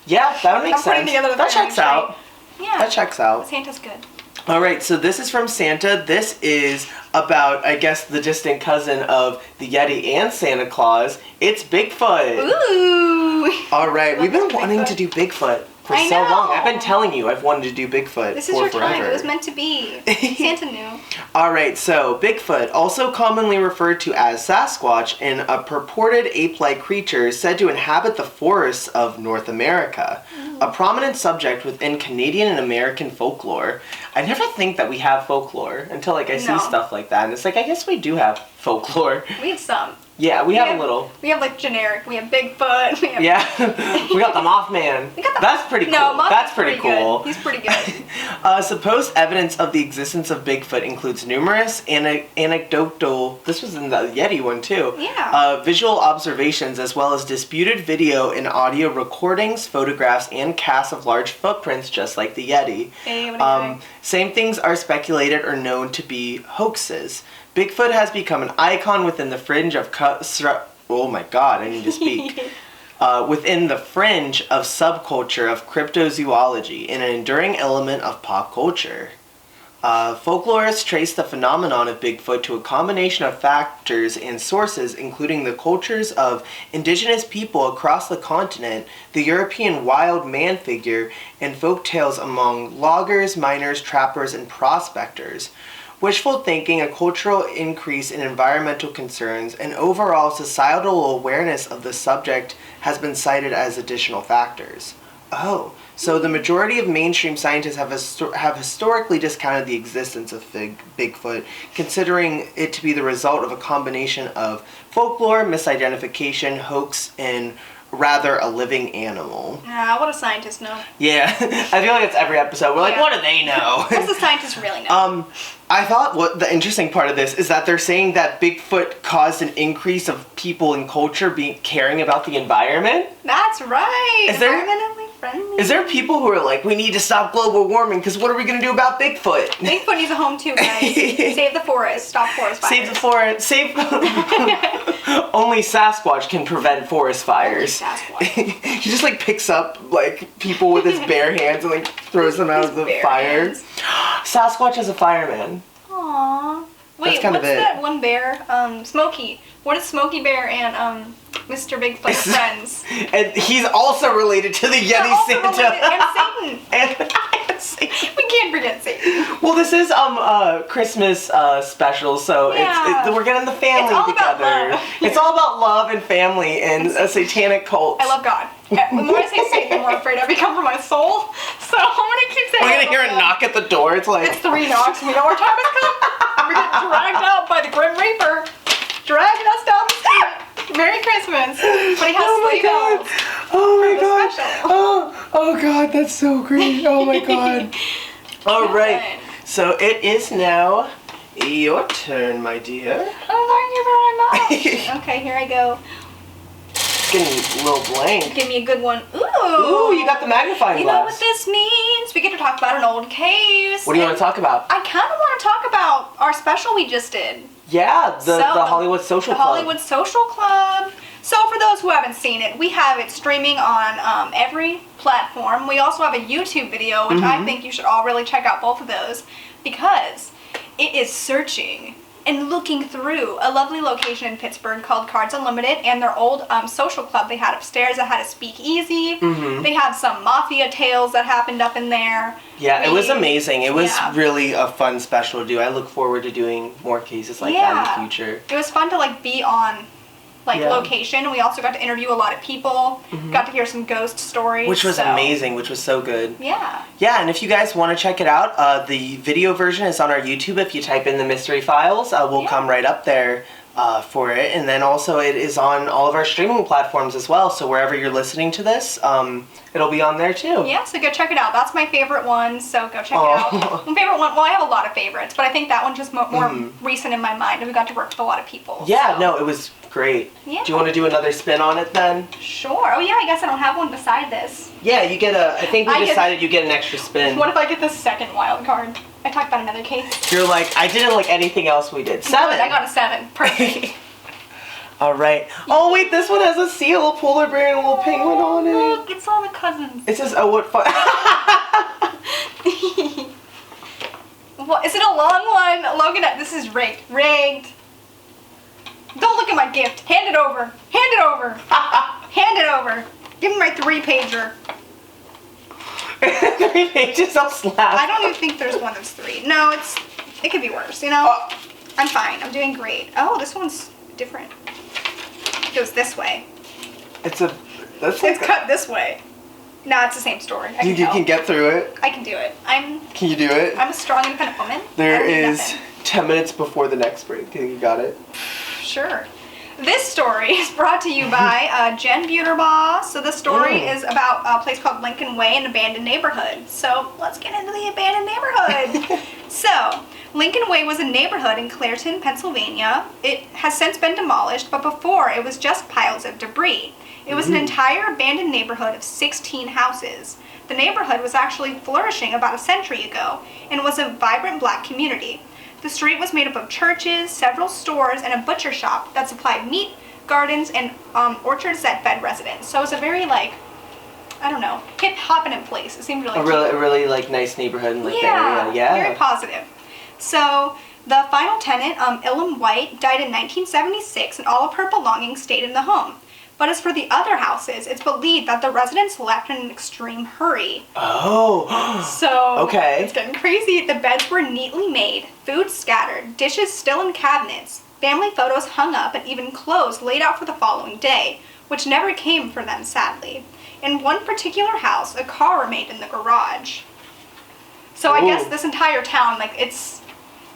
Yeah, that would make sense. That checks out. Yeah. That checks out. Santa's good. All right, so this is from Santa. This is about, I guess, the distant cousin of the Yeti and Santa Claus. It's Bigfoot. Ooh. All right, we've been wanting to do Bigfoot for so long. I've been telling you I've wanted to do Bigfoot This is your time. It was meant to be. Santa knew. All right, so Bigfoot, also commonly referred to as Sasquatch, and a purported ape-like creature said to inhabit the forests of North America, a prominent subject within Canadian and American folklore. I never think that we have folklore until I see stuff like that, and it's like, I guess we do have folklore. We have some. Yeah, we have a little. We have like generic. We have Bigfoot. We have we got the Mothman. That's pretty cool. No, That's pretty cool. Good. He's pretty good. Supposed evidence of the existence of Bigfoot includes numerous anecdotal. This was in the Yeti one too. Yeah. Visual observations as well as disputed video and audio recordings, photographs, and casts of large footprints, just like the Yeti. Hey, what are you doing? Same things are speculated or known to be hoaxes. Bigfoot has become an icon within the fringe of oh my god, I need to speak. Within the fringe of subculture of cryptozoology and an enduring element of pop culture. Folklorists trace the phenomenon of Bigfoot to a combination of factors and sources, including the cultures of indigenous people across the continent, the European wild man figure, and folk tales among loggers, miners, trappers, and prospectors. Wishful thinking, a cultural increase in environmental concerns, and overall societal awareness of the subject has been cited as additional factors. Oh, so the majority of mainstream scientists have historically discounted the existence of Bigfoot, considering it to be the result of a combination of folklore, misidentification, hoax, and rather a living animal. What do scientists know? Yeah, I feel like it's every episode. We're like, what do they know? What does the scientists really know? I thought what the interesting part of this is that they're saying that Bigfoot caused an increase of people in culture caring about the environment. That's right. Environmentally friendly. Is there people who are like, we need to stop global warming because what are we going to do about Bigfoot? Bigfoot needs a home too, guys. Save the forest. Stop forest fires. Save the forest. Only Sasquatch can prevent forest fires. Only Sasquatch. He just like picks up like people with his bare hands and like throws them out of the fire. Sasquatch is a fireman. Aww. Wait, that's kind of it. What's that one bear? Smokey. What is Smokey Bear and Mr. Bigfoot friends? And he's also related to the Yeti Santa. And Satan. And Satan. We can't forget Satan. Well, this is Christmas special, so we're getting the family together. About love. It's all about love and family and a satanic cult. I love God. The more I say Satan, the more afraid I become for my soul. So I'm gonna keep saying. We're gonna hear a knock at the door. It's like it's 3 knocks. We know our time has come. We're getting dragged out by the Grim Reaper, dragging us down the street. Merry Christmas. But he has sleigh bells. Oh my god. Oh god, that's so great. Oh my god. All right. So it is now your turn, my dear. Oh, thank you very much. Okay, here I go. Getting a little blank. Give me a good one. Ooh, you got the magnifying glass. You know what this means? We get to talk about an old case. What do you want to talk about? I kind of want to talk about our special we just did. Yeah, the Hollywood Social Club. The Hollywood Social Club. So for those who haven't seen it, we have it streaming on every platform. We also have a YouTube video, which I think you should all really check out both of those, because it is searching and looking through a lovely location in Pittsburgh called Cards Unlimited and their old social club they had upstairs that had a speakeasy. They have some mafia tales that happened up in there. Yeah, it was amazing. It was really a fun special to do. I look forward to doing more cases like that in the future. It was fun to be on location. We also got to interview a lot of people. Got to hear some ghost stories. Which was amazing, which was so good. Yeah. Yeah, and if you guys want to check it out, the video version is on our YouTube. If you type in the mystery files, we'll come right up there for it. And then also it is on all of our streaming platforms as well. So wherever you're listening to this, it'll be on there too. Yeah, so go check it out. That's my favorite one, so go check it out. My favorite one, well, I have a lot of favorites, but I think that one's just more recent in my mind, and we got to work with a lot of people. Yeah, so. no, it was great. Yeah. Do you want to do another spin on it then? Sure. Oh yeah, I guess I don't have one beside this. Yeah, you get I think we decided you get an extra spin. What if I get the second wild card? I talked about another case. You're like, I didn't like anything else we did. 7. Good, I got a 7. Perfect. All right. Oh wait, this one has a seal, a polar bear, and a little penguin on it. Look, it's all the cousins. It says, "Oh, what fun!" What is it? A long one, Logan? This is rigged. Rigged. Don't look at my gift. Hand it over. Hand it over. Hand it over. Give me my 3-pager. 3 pages, I'll slap. I don't even think there's one that's 3. No, it could be worse. You know. I'm fine. I'm doing great. Oh, this one's different. It goes this way. It's cut this way. No, it's the same story. You can get through it. I can do it. Can you do it? I'm a strong, independent woman. There is 10 minutes before the next break. You got it? Sure. This story is brought to you by Jen Buterbaugh. So the story is about a place called Lincoln Way, an abandoned neighborhood. So let's get into the abandoned neighborhood. So Lincoln Way was a neighborhood in Clairton, Pennsylvania. It has since been demolished, but before it was just piles of debris. It was an entire abandoned neighborhood of 16 houses. The neighborhood was actually flourishing about a century ago and was a vibrant black community. The street was made up of churches, several stores, and a butcher shop that supplied meat, gardens, and orchards that fed residents. So it was a very, I don't know, hip-hopping place. It seemed really cute. A really nice neighborhood in the area. Yeah, very positive. So the final tenant, Elam White, died in 1976, and all of her belongings stayed in the home. But as for the other houses, it's believed that the residents left in an extreme hurry. Oh. So, okay. It's getting crazy. The beds were neatly made, food scattered, dishes still in cabinets, family photos hung up, and even clothes laid out for the following day, which never came for them, sadly. In one particular house, a car remained in the garage. So I guess this entire town, it's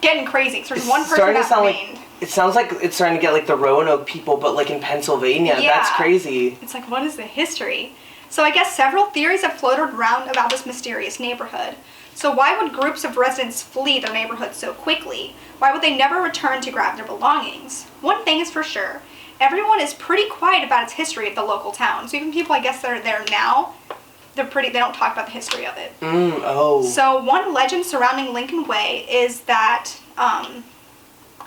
getting crazy. So there's one person that remained. It sounds like it's starting to get the Roanoke people, but in Pennsylvania. Yeah. That's crazy. It's what is the history? So I guess several theories have floated around about this mysterious neighborhood. So why would groups of residents flee their neighborhood so quickly? Why would they never return to grab their belongings? One thing is for sure, everyone is pretty quiet about its history of the local town. So even people, I guess, that are there now, they don't talk about the history of it. So one legend surrounding Lincoln Way is that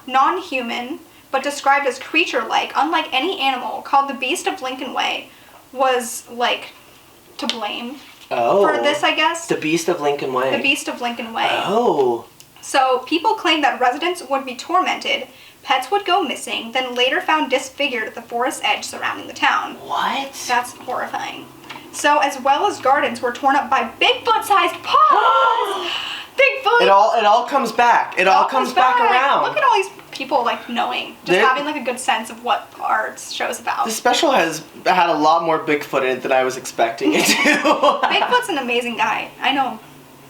non-human, but described as creature-like, unlike any animal, called the Beast of Lincoln Way, was, to blame for this, I guess. The Beast of Lincoln Way. The Beast of Lincoln Way. Oh. So people claim that residents would be tormented, pets would go missing, then later found disfigured at the forest edge surrounding the town. What? That's horrifying. So, as well as gardens were torn up by Bigfoot-sized paws! Bigfoot! It all comes back. It all comes back around. Look at all these people, like, knowing. Just having, like, a good sense of what our show's about. The special has had a lot more Bigfoot in it than I was expecting it to. Bigfoot's an amazing guy. I know.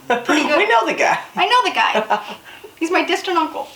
Pretty good. We know the guy. I know the guy. He's my distant uncle.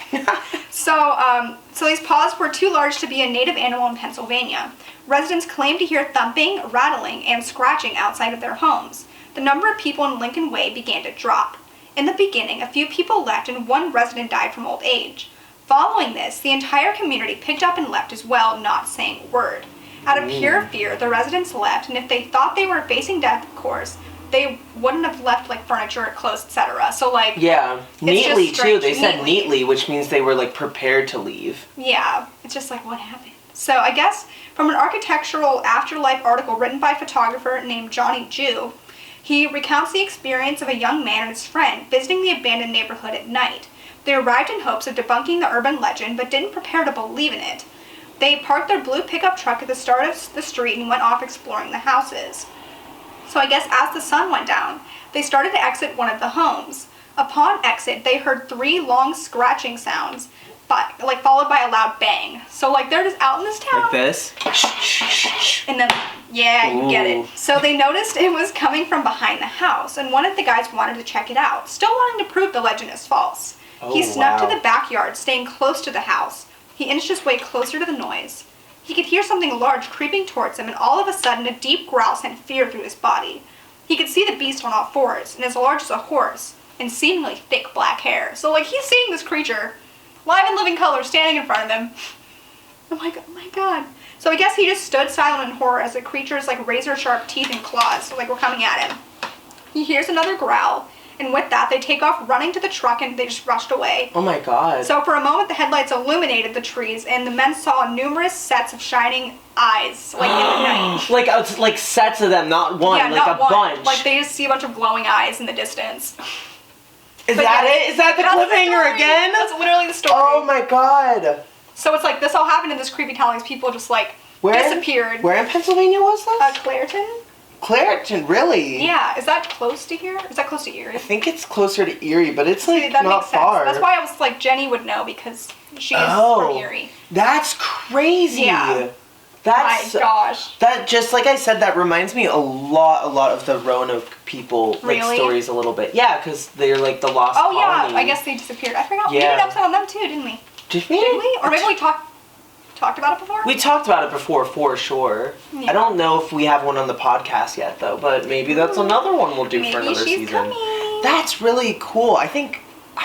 So these paws were too large to be a native animal in Pennsylvania. Residents claimed to hear thumping, rattling, and scratching outside of their homes. The number of people in Lincoln Way began to drop. In the beginning, a few people left and one resident died from old age. Following this, the entire community picked up and left as well, not saying a word. Out of pure fear, the residents left, and if they thought they were facing death, of course, they wouldn't have left, like, furniture, clothes, etc. So, like... Yeah, neatly, too. They said neatly. neatly, which means they were, like, prepared to leave. Yeah, it's just like, what happened? So, I guess, from an architectural afterlife article written by a photographer named Johnny Jew, he recounts the experience of a young man and his friend visiting the abandoned neighborhood at night. They arrived in hopes of debunking the urban legend, but didn't prepare to believe in it. They parked their blue pickup truck at the start of the street and went off exploring the houses. So I guess as the sun went down, they started to exit one of the homes. Upon exit, they heard 3 long scratching sounds, followed by a loud bang. So, like, they're just out in this town. Like this? And then, yeah, you get it. So they noticed it was coming from behind the house, and one of the guys wanted to check it out, still wanting to prove the legend is false. He snuck to the backyard, staying close to the house. He inched his way closer to the noise. He could hear something large creeping towards him, and all of a sudden a deep growl sent fear through his body. He could see the beast on all fours, and as large as a horse, and seemingly thick black hair. So, like, he's seeing this creature, live in living color, standing in front of him. I'm like, oh my god. So I guess he just stood silent in horror as the creature's, like, razor-sharp teeth and claws, were coming at him. He hears another growl, and with that, they take off running to the truck and they just rushed away. Oh my god. So for a moment, the headlights illuminated the trees, and the men saw numerous sets of shining eyes, like, in the night. Like sets of them, not one, Yeah, like not a one. bunch. Like, they just see a bunch of glowing eyes in the distance. Is that it? Is that the cliffhanger again? That's literally the story. Oh my god. So it's like, this all happened in this creepy town. These people just, like, disappeared. Where in Pennsylvania was this? Clairton? Clairton, really? Yeah, is that close to here? Is that close to Erie? I think it's closer to Erie, but it's like that not makes sense. far. That's why I was like, Jenny would know because she is from Erie. That's crazy. Yeah. That's, my gosh. That, just like I said, that reminds me a lot of the Roanoke people, like, Really? stories a little bit. Yeah, because they're like the lost colony. Yeah, I guess they disappeared. I forgot. We did an episode on them too, didn't we? Did we? Did we? Or maybe we talked about it before? We talked about it before, for sure. Yeah. I don't know if we have one on the podcast yet, though, but maybe that's another one we'll do for another season. Coming. That's really cool. I'm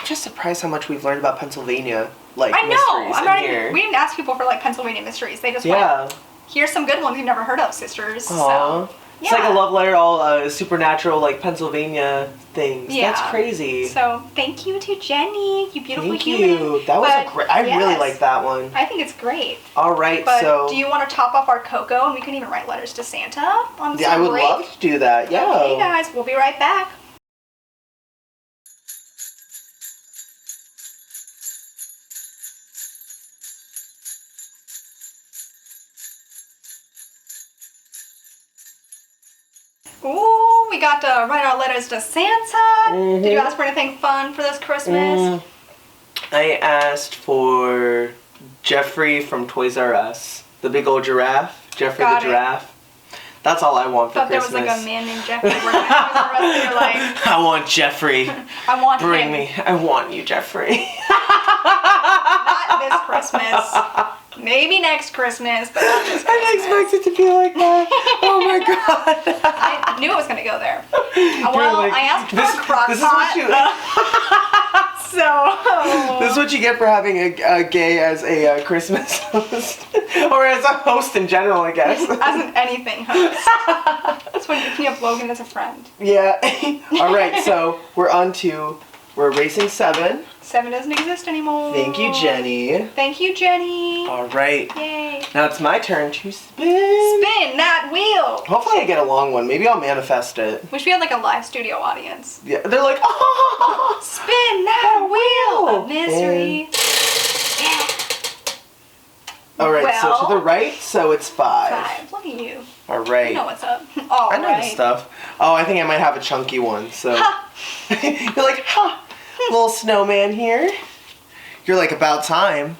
just surprised how much we've learned about Pennsylvania, like, I know. mysteries I'm not in here. We didn't ask people for, like, Pennsylvania mysteries. They just went, here's some good ones you've never heard of, sisters. Aww. So, it's like a love letter, all supernatural, like, Pennsylvania things. Yeah. That's crazy. So, thank you to Jenny, you beautiful Thank human. you. That was a great, I really like that one. I think it's great. All right, but so. do you want to top off our cocoa and we can even write letters to Santa on I would love to do that, yeah. Okay, guys, we'll be right back. Ooh, we got to write our letters to Santa. Mm-hmm. Did you ask for anything fun for this Christmas? I asked for Jeffrey from Toys R Us. The big old giraffe. Jeffrey the giraffe. That's all I want for Christmas. Thought there was like a man named Jeffrey working at Toys R Us and you're like... I want Jeffrey. I want him. Bring me. I want you, Jeffrey. Not this Christmas. Maybe next Christmas, but not this Christmas. I didn't expect it to be like that. Oh my god. I knew it was going to go there. Well, like, I asked for a crock this pot. Is what you... This is what you get for having a gay as a Christmas host. Or as a host in general, I guess. As an anything host. That's when you have Logan as a friend. Yeah. Alright, so we're on to We're erasing 7. 7 doesn't exist anymore. Thank you, Jenny. Thank you, Jenny. All right. Yay. Now it's my turn to spin. Spin that wheel. Hopefully I get a long one. Maybe I'll manifest it. Wish we had like a live studio audience. Yeah, they're like, oh, spin that wheel of misery. Yeah. All right, so to the right, so it's 5. 5. Look at you. All right. You know what's up. All I know right. the stuff. Oh, I think I might have a chunky one. So you're like, ha, little snowman here. You're like, about time.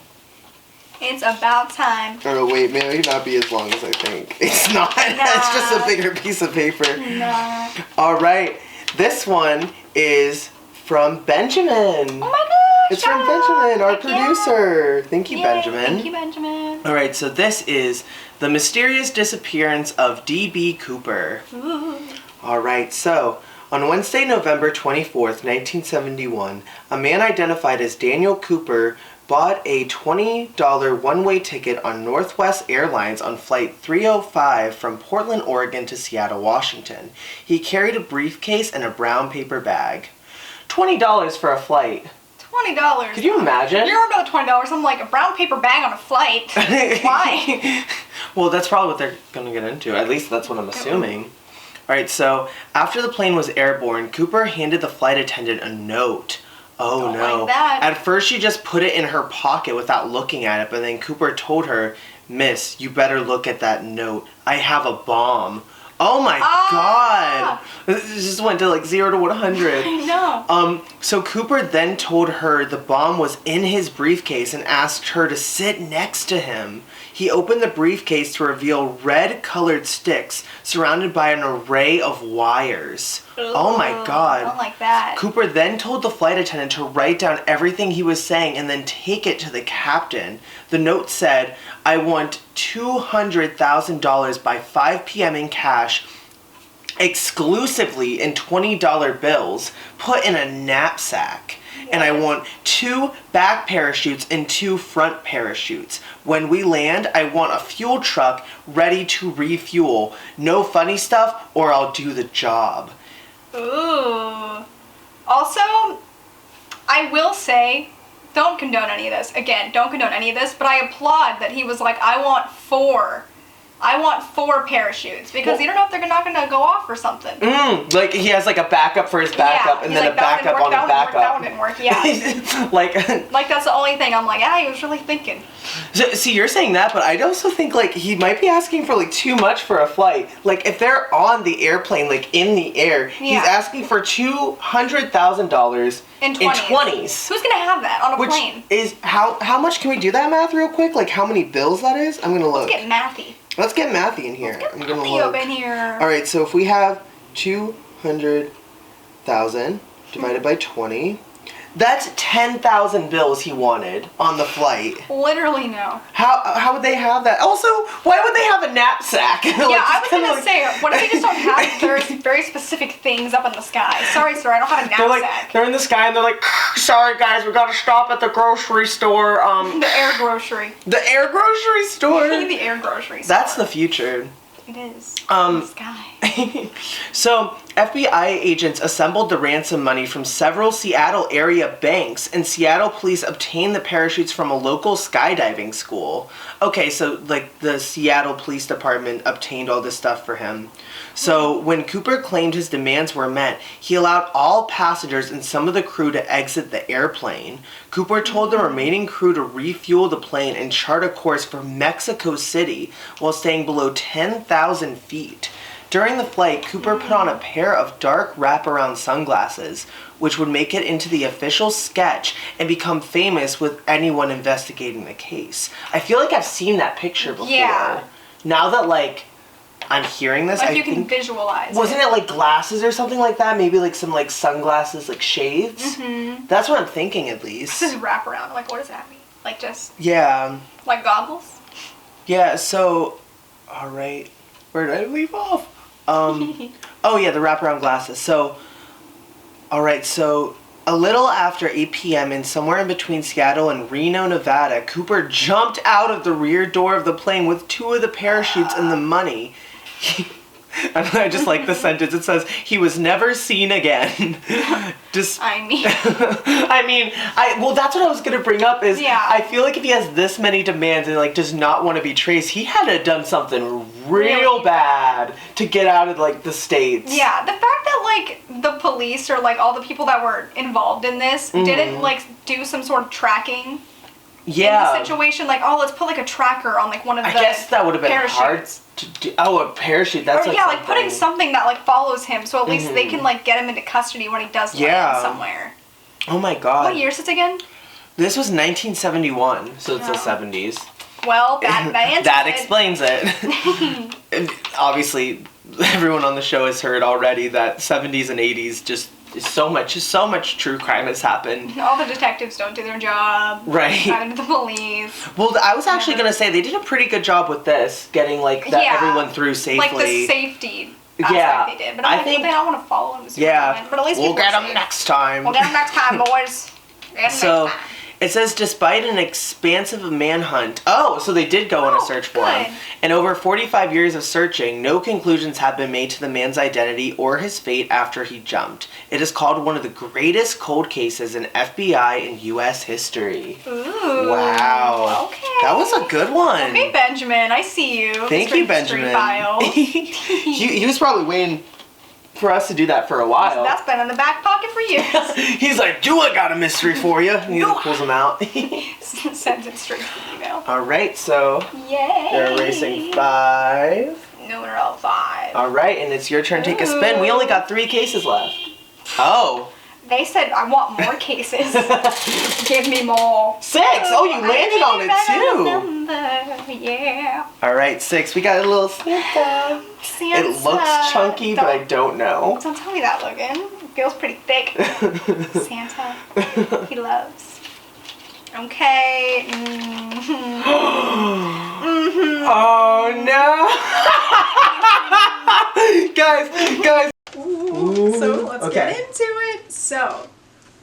It's about time. Oh wait, maybe not be as long as I think. It's not. Nah. It's just a bigger piece of paper. Nah. All right, this one is from Benjamin. Oh my gosh. It's from Benjamin, our producer. Yeah. Thank you, Yay, Benjamin. Thank you, Benjamin. All right, so this is the mysterious disappearance of D.B. Cooper. Ooh. All right, so on Wednesday, November 24th, 1971, a man identified as Daniel Cooper bought a $20 one-way ticket on Northwest Airlines on Flight 305 from Portland, Oregon to Seattle, Washington. He carried a briefcase and a brown paper bag. $20 for a flight. $20. Could you imagine? You remember the $20? I'm like, a brown paper bag on a flight. Why? Well, that's probably what they're going to get into. At least that's what I'm assuming. All right, so after the plane was airborne, Cooper handed the flight attendant a note. Oh, Don't no. like that. At first, she just put it in her pocket without looking at it, but then Cooper told her, "Miss, you better look at that note. I have a bomb." Oh my God! This just went to like 0 to 100. I know. So Cooper then told her the bomb was in his briefcase and asked her to sit next to him. He opened the briefcase to reveal red-colored sticks surrounded by an array of wires. Ooh, oh my God. I don't like that. Cooper then told the flight attendant to write down everything he was saying and then take it to the captain. The note said, "I want $200,000 by 5 p.m. in cash, exclusively in $20 bills, put in a knapsack. And I want 2 back parachutes and 2 front parachutes. When we land, I want a fuel truck ready to refuel. No funny stuff or I'll do the job." Ooh. Also, I will say, don't condone any of this. Again, don't condone any of this, but I applaud that he was like, I want 4 parachutes, because you don't know if they're not going to go off or something. Like he has like a backup for his backup, Yeah, and he's then like, a backup on a backup. That one didn't work, yeah. like that's the only thing I'm like, he was really thinking. So, see, you're saying that, but I also think like he might be asking for like too much for a flight. Like if they're on the airplane, like in the air, he's asking for $200,000 in 20s. Who's gonna have that on a Which plane? is how much? Can we do that math real quick? Like how many bills that is? I'm gonna look. Let's get mathy. Let's get mathy in here. I'm gonna Mathy look. up in here. All right, so if we have 200,000 divided by 20. That's 10,000 bills he wanted on the flight. Literally no. How would they have that? Also, why would they have a knapsack? Yeah, I was gonna say, what if they just don't have very specific things up in the sky? Sorry, sir, I don't have a knapsack. They're in the sky and they're like, "Sorry guys, we gotta stop at the grocery store." The air grocery. The air grocery store. The air grocery store. That's the future. It is. The sky. So, FBI agents assembled the ransom money from several Seattle area banks, and Seattle police obtained the parachutes from a local skydiving school. Okay, so like the Seattle Police Department obtained all this stuff for him. So when Cooper claimed his demands were met, he allowed all passengers and some of the crew to exit the airplane. Cooper told the remaining crew to refuel the plane and chart a course for Mexico City while staying below 10,000 feet. During the flight, Cooper put on a pair of dark wraparound sunglasses, which would make it into the official sketch and become famous with anyone investigating the case. I feel like I've seen that picture before. Yeah. Now that, like, I'm hearing this, Like I you think... can visualize Wasn't it like glasses or something like that? Maybe like some like sunglasses, like shades? Mm-hmm. That's what I'm thinking at least. This is wraparound. Like, what does that mean? Like just... Yeah. Like goggles? Yeah, so... Alright. Where did I leave off? Oh yeah, the wraparound glasses. So... Alright, so... A little after 8 p.m. and somewhere in between Seattle and Reno, Nevada, Cooper jumped out of the rear door of the plane with 2 of the parachutes and the money. And I just like the sentence. It says, he was never seen again. Just. I mean. Well, that's what I was going to bring up is, Yeah. I feel like if he has this many demands and, like, does not want to be traced, he had to have done something real bad to get out of, like, the States. Yeah, the fact that, like, the police or, like, all the people that were involved in this didn't, like, do some sort of tracking in the situation. Like, oh, let's put, like, a tracker on, like, one of the I guess that would have been hard to do. Oh, a parachute. That's like like putting something that, like, follows him so at least they can, like, get him into custody when he does land somewhere. Oh, my God. What year is it again? This was 1971, so it's the 70s. Well, that that explains it. And obviously, everyone on the show has heard already that 70s and 80s just so much true crime has happened. All the detectives don't do their job. Right. Not into the police. Well, I was actually going to say they did a pretty good job with this, getting like everyone through safely. Like the safety aspect they did. But I think they don't want to follow him. But at least we'll get them next time. We'll get them next time, boys. So it says, despite an expansive manhunt, so they did go on a search for him. And over 45 years of searching, no conclusions have been made to the man's identity or his fate after he jumped. It is called one of the greatest cold cases in FBI and U.S. history. Ooh. Wow. Okay. That was a good one. Okay, Benjamin, I see you. Thank you, Benjamin. He was probably waiting for us to do that for a while. That's been in the back pocket for years. He's like, do I got a mystery for you? And he pulls them out. Sends it straight to the email. Alright, so yay. They're erasing 5. No, we're all 5. Alright, and it's your turn to take a spin. We only got 3 cases left. Oh. They said, I want more cases. Give me more. 6! Oh, you landed on it too. Yeah. Alright, 6. We got a little Santa. It looks chunky, but I don't know. Don't tell me that, Logan. It feels pretty thick. Santa. He loves. Okay. Oh no! Guys. Ooh. So let's get into it. So,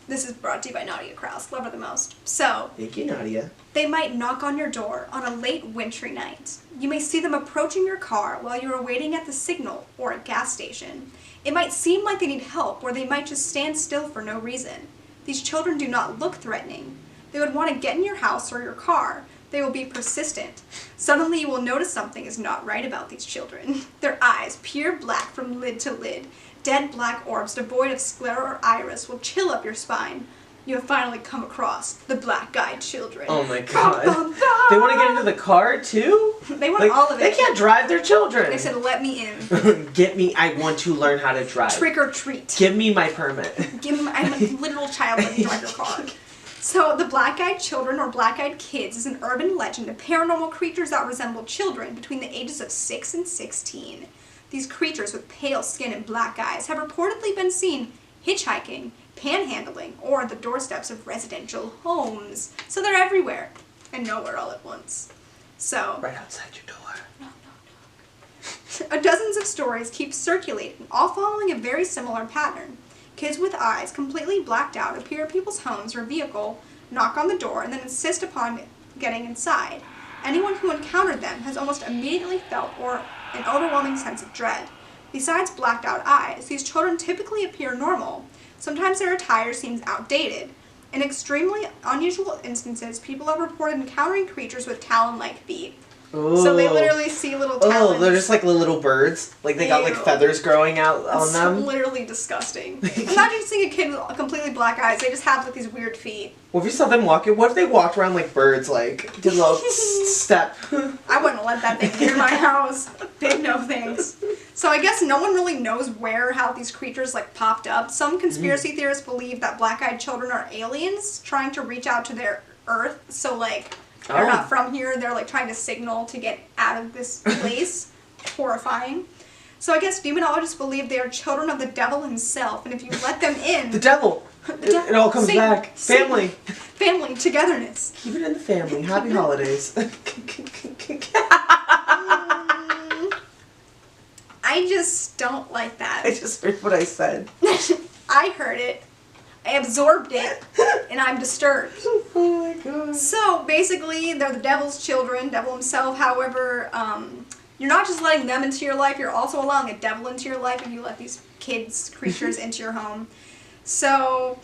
this is brought to you by Nadia Krouse. Love her the most. So, thank you, Nadia. They might knock on your door on a late wintry night. You may see them approaching your car while you are waiting at the signal or a gas station. It might seem like they need help, or they might just stand still for no reason. These children do not look threatening. They would want to get in your house or your car. They will be persistent. Suddenly you will notice something is not right about these children. Their eyes, pure black from lid to lid, dead black orbs devoid of sclera or iris, will chill up your spine. You have finally come across the black-eyed children. Oh my God. They want to get into the car too? They want all of it. They can't drive their children. They said, let me in. Get me, I want to learn how to drive. Trick or treat. Give me my permit. I'm a literal child, let me drive your car. So, the black-eyed children, or black-eyed kids, is an urban legend of paranormal creatures that resemble children between the ages of 6 and 16. These creatures with pale skin and black eyes have reportedly been seen hitchhiking, panhandling, or the doorsteps of residential homes. So they're everywhere, and nowhere all at once. So, right outside your door. Dozens of stories keep circulating, all following a very similar pattern. Kids with eyes completely blacked out appear at people's homes or vehicle, knock on the door, and then insist upon getting inside. Anyone who encountered them has almost immediately felt an overwhelming sense of dread. Besides blacked out eyes, these children typically appear normal. Sometimes their attire seems outdated. In extremely unusual instances, people have reported encountering creatures with talon-like feet. Ooh. So they literally see little talons. Oh, they're just like little birds. Like they got like feathers growing out on them. It's literally disgusting. Imagine seeing a kid with completely black eyes. They just have like these weird feet. What if you saw them walking? What if they walked around like birds, like did a little step? I wouldn't let that thing near my house. Big no thanks. So I guess no one really knows where or how these creatures like popped up. Some conspiracy theorists believe that black-eyed children are aliens trying to reach out to their Earth. So like they're not from here. They're like trying to signal to get out of this place. Horrifying. So I guess demonologists believe they are children of the devil himself, and if you let them in, the devil. It all comes back. Family. Family, togetherness. Keep it in the family. Happy holidays. I just don't like that. I just heard what I said. I heard it. I absorbed it, and I'm disturbed. Oh my God. So basically, they're the devil's children, devil himself. However, you're not just letting them into your life, you're also allowing a devil into your life if you let these creatures into your home. So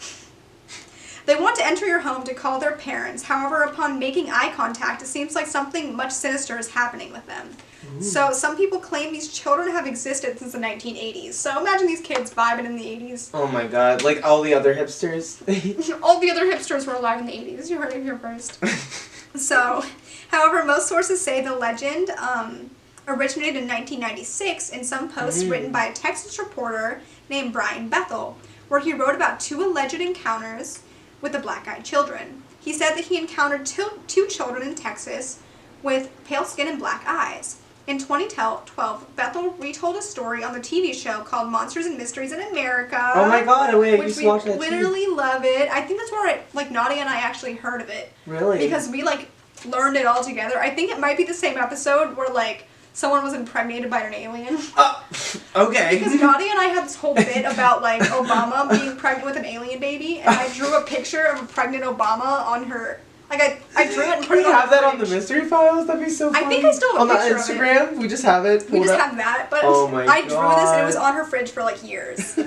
they want to enter your home to call their parents. However, upon making eye contact, it seems like something much sinister is happening with them. Ooh. So some people claim these children have existed since the 1980s. So imagine these kids vibing in the 80s. Oh my god, like all the other hipsters. All the other hipsters were alive in the 80s. You heard it here first. So, however, most sources say the legend originated in 1996 in some posts written by a Texas reporter named Brian Bethel, where he wrote about 2 alleged encounters with the black-eyed children. He said that he encountered two children in Texas with pale skin and black eyes. In 2012, Bethel retold a story on the TV show called Monsters and Mysteries in America. Oh my god, wait, I used to watch that too. Which we literally love it. I think that's where, Nadia and I actually heard of it. Really? Because we, learned it all together. I think it might be the same episode where, someone was impregnated by an alien. Okay. Because Nadia and I had this whole bit about, Obama being pregnant with an alien baby, and I drew a picture of a pregnant Obama on her... I drew it and put it on the fridge. Can we have that on the mystery files? That'd be so funny. I think I still have a picture of it. On Instagram? We just have it. We just have that, but oh my I drew this and it was on her fridge for years.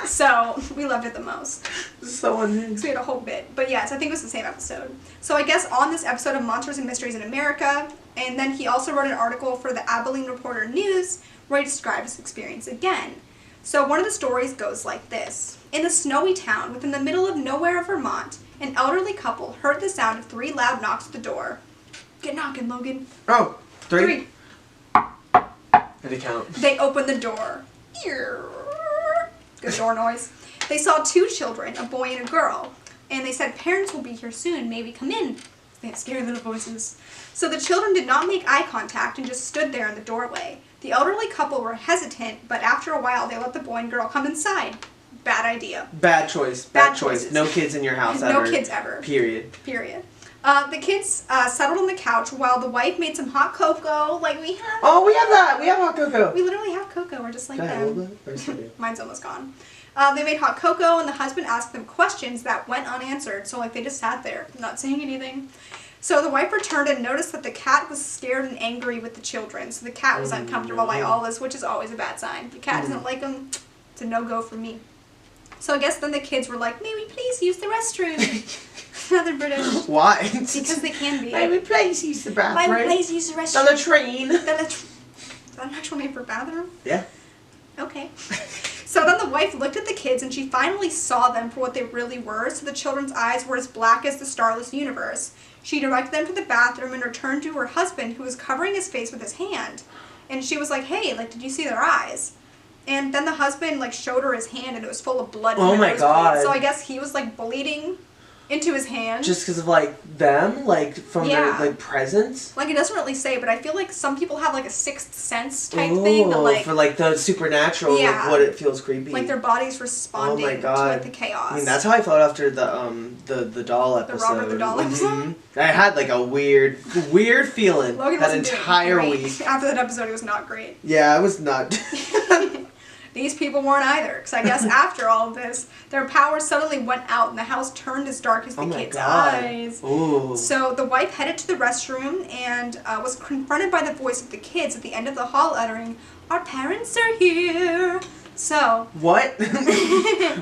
So, we loved it the most. So unhinged. So we had a whole bit. But yes, I think it was the same episode. So I guess on this episode of Monsters and Mysteries in America, and then he also wrote an article for the Abilene Reporter News where he described his experience again. So one of the stories goes like this. In a snowy town within the middle of nowhere, Vermont, an elderly couple heard the sound of 3 loud knocks at the door. Get knocking, Logan. Oh, 3. Had to count. They opened the door. Good door noise. They saw 2 children, a boy and a girl. And they said, parents will be here soon. May we come in? They had scary little voices. So the children did not make eye contact and just stood there in the doorway. The elderly couple were hesitant, but after a while they let the boy and girl come inside. Bad idea. Bad choice. Bad choice. choices. No kids in your house ever. No kids ever. Period. The kids settled on the couch while the wife made some hot cocoa. We have. Oh, we have that. We have hot cocoa. We literally have cocoa. We're just like them. That? Mine's almost gone. They made hot cocoa, and the husband asked them questions that went unanswered. So they just sat there, not saying anything. So the wife returned and noticed that the cat was scared and angry with the children. So the cat was uncomfortable by all this, which is always a bad sign. The cat doesn't like them. It's a no-go for me. So I guess then the kids were like, may we please use the restroom? Now they're British. Why? Because they can be. May we please use the bathroom? May we please use the restroom? On the train. Is that an actual name for bathroom? Yeah. Okay. So then the wife looked at the kids and she finally saw them for what they really were. So the children's eyes were as black as the starless universe. She directed them to the bathroom and returned to her husband, who was covering his face with his hand. And she was like, hey, did you see their eyes? And then the husband, showed her his hand, and it was full of blood. Oh my god. So I guess he was, bleeding into his hand. Just because of, them? From their, presence? It doesn't really say, but I feel like some people have, a sixth sense type thing. That, for, the supernatural, what it feels creepy. Their body's responding to, the chaos. I mean, that's how I felt after the doll episode. The Robert the Doll episode? I had, a weird feeling Logan that entire week. After that episode, it was not great. Yeah, I was not. These people weren't either, because I guess after all of this, their power suddenly went out and the house turned as dark as the kids' eyes. Ooh. So the wife headed to the restroom and was confronted by the voice of the kids at the end of the hall uttering, our parents are here. So. What?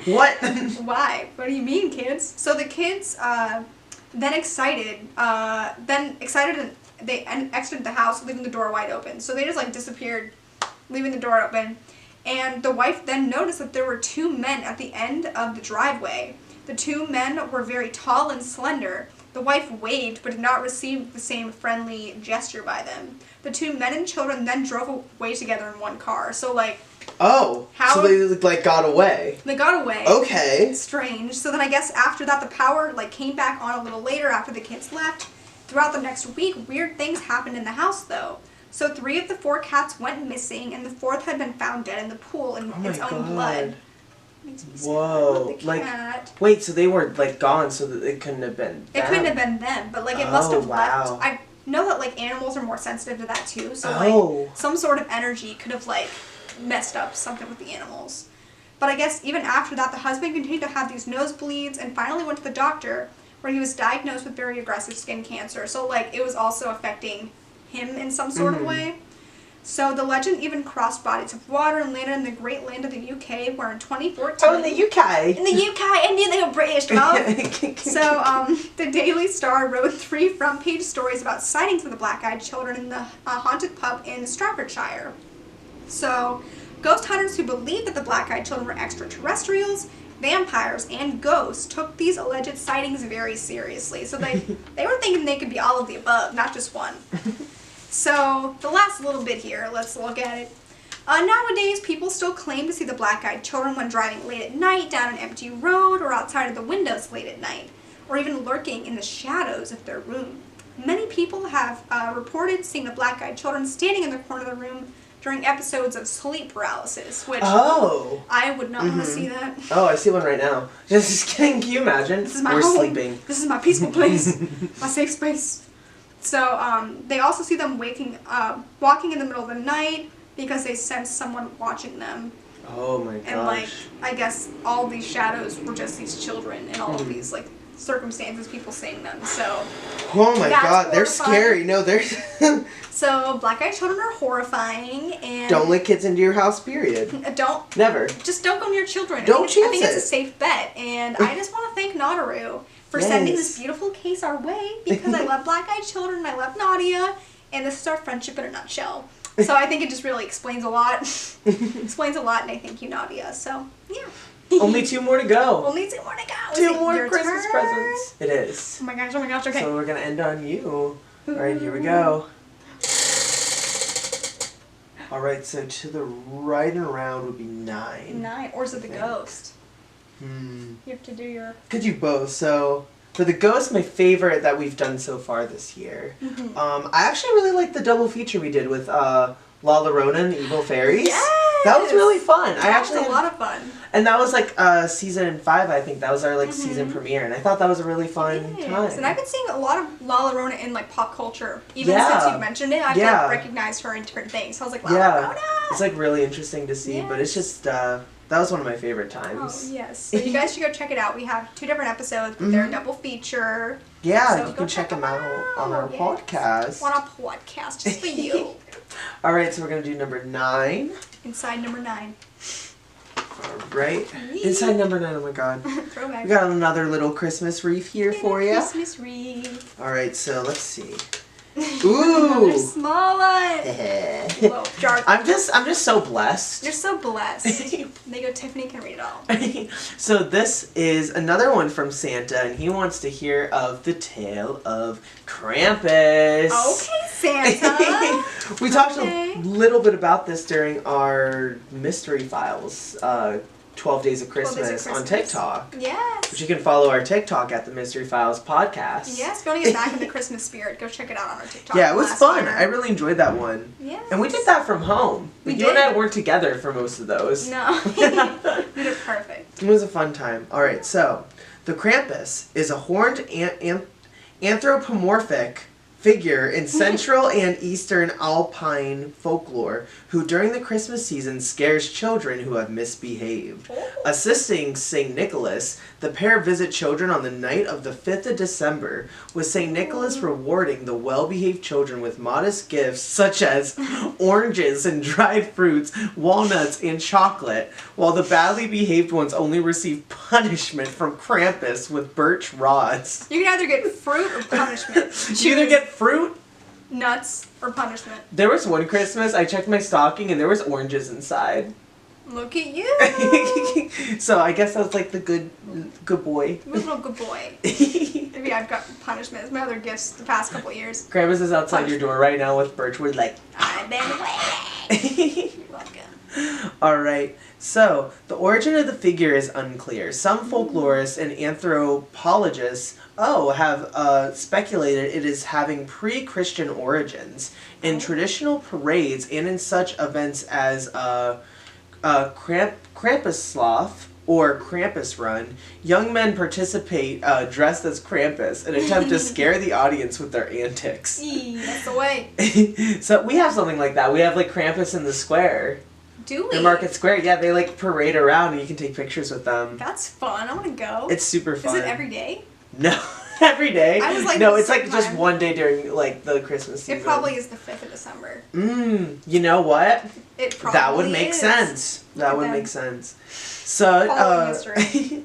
What? Why? What do you mean, kids? So the kids, then excited, and they exited the house, leaving the door wide open. So they just disappeared, leaving the door open. And the wife then noticed that there were 2 men at the end of the driveway. The 2 men were very tall and slender. The wife waved, but did not receive the same friendly gesture by them. The 2 men and children then drove away together in one car. So, Oh, so they, got away. They got away. Okay. Strange. So then I guess after that, the power, came back on a little later after the kids left. Throughout the next week, weird things happened in the house, though. So 3 of the 4 cats went missing, and the 4th had been found dead in the pool in its own blood. Makes me Whoa. sad. The cat. Wait, so they were, gone, so that it couldn't have been them. It couldn't have been them, but, it must have left. I know that, animals are more sensitive to that, too. So, some sort of energy could have, messed up something with the animals. But I guess even after that, the husband continued to have these nosebleeds and finally went to the doctor, where he was diagnosed with very aggressive skin cancer. So, it was also affecting him in some sort of way. So the legend even crossed bodies of water and landed in the great land of the UK, where in 2014... Oh, in the UK! In the UK! I knew they were British, love! So, the Daily Star wrote 3 front-page stories about sightings of the black-eyed children in the haunted pub in Staffordshire. So, ghost hunters who believed that the black-eyed children were extraterrestrials, vampires, and ghosts took these alleged sightings very seriously. So they were thinking they could be all of the above, not just one. So, the last little bit here, let's look at it. Nowadays, people still claim to see the black-eyed children when driving late at night down an empty road or outside of the windows late at night, or even lurking in the shadows of their room. Many people have reported seeing the black-eyed children standing in the corner of the room during episodes of sleep paralysis, which I would not want to see that. Oh, I see one right now. Just kidding, can you imagine? This is my We're home. sleeping. This is my peaceful place, my safe space. So they also see them walking in the middle of the night because they sense someone watching them. Oh my gosh. And like, I guess all these shadows were just these children and all of these like circumstances people seeing them. So oh my god, they're horrifying. scary. No, they're So black-eyed children are horrifying, and don't let kids into your house, period. Don't Never. Just don't go near children. Don't I think chance it's it. a safe bet, and I just want to thank Nadia for sending this beautiful case our way, because I love black-eyed children, I love Nadia, and this is our friendship in a nutshell. So I think it just really explains a lot. Explains a lot, and I thank you, Nadia. So, yeah. Only 2 more to go. Only 2 more to go. 2 more Christmas turn? presents. It is. Oh my gosh, okay. So we're going to end on you. Alright, here we go. Alright, so to the right and around would be 9. 9, or is it the ghost? You have to do your... Could do both. So, for the ghost, my favorite that we've done so far this year. I actually really liked the double feature we did with La Llorona and Evil Fairies. Yes! That was really fun. That was a lot of fun. And that was like season 5, I think. That was our season premiere, and I thought that was a really fun time. And I've been seeing a lot of La Llorona in like pop culture. Even since you mentioned it, I've like recognized her in different things. So I was like, La Llorona! It's like really interesting to see, but it's just that was one of my favorite times. Oh yes. So you guys should go check it out. We have 2 different episodes, but they're a double feature. Yeah, so you can check them out on our podcast. On our podcast, just for you. Alright, so we're gonna do number 9. Inside number 9. Alright. Inside number 9, oh my god. Throwback. We got another little Christmas wreath here for you. Christmas wreath. Alright, so let's see. Ooh! Another small one. Whoa, jar. I'm just so blessed. You're so blessed. They go, Tiffany can read it all. So this is another one from Santa, and he wants to hear of the tale of Krampus. Okay, Santa. We talked a little bit about this during our Mystery Files 12 Days of Christmas on TikTok. Yes. Which you can follow our TikTok at the Mystery Files podcast. Yes, if you want to get back in the Christmas spirit, go check it out on our TikTok. Yeah, it was fun. I really enjoyed that one. Yeah. And we did that from home. You and I weren't together for most of those. No. We did perfect. It was a fun time. Alright, so the Krampus is a horned anthropomorphic figure in Central and Eastern Alpine folklore who during the Christmas season scares children who have misbehaved. Assisting St. Nicholas, the pair visit children on the night of the 5th of December, with St. Nicholas rewarding the well-behaved children with modest gifts such as oranges and dried fruits, walnuts, and chocolate, while the badly behaved ones only receive punishment from Krampus with birch rods. You can either get fruit or punishment. You either get fruit, nuts, or punishment. There was one Christmas, I checked my stocking and there was oranges inside. Look at you! So I guess I was like the good boy. I'm a little good boy. Maybe I've got punishment. It's my other gifts the past couple years. Krampus is outside your door right now with birchwood like, I've been waiting. You're welcome. Alright, so the origin of the figure is unclear. Some folklorists and anthropologists have speculated it is having pre-Christian origins. In traditional parades and in such events as Krampuslauf or Krampus Run, young men participate dressed as Krampus and attempt to scare the audience with their antics. That's the way. So we have something like that. We have like Krampus in the square. Do we? The Market Square, yeah, they like parade around and you can take pictures with them. That's fun. I want to go. It's super fun. Is it every day? No. Every day? I was like, no, this it's like just sometime. one day during like the Christmas season. It probably is the 5th of December. You know what? It probably That would make is. sense. That would them. make sense. So, Following history.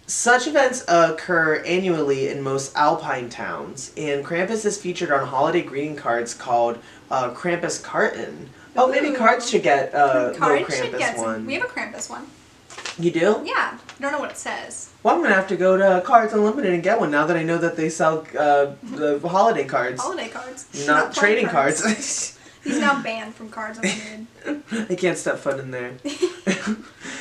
such events occur annually in most Alpine towns, and Krampus is featured on holiday greeting cards called Krampus Karten. Oh, maybe Ooh. cards should get little Cards Krampus should get one. some. We have a Krampus one. You do? Yeah. I don't know what it says. Well, I'm gonna have to go to Cards Unlimited and get one now that I know that they sell the holiday cards. Holiday cards. Not playing trading cards. He's now banned from Cards Unlimited. I can't step foot in there.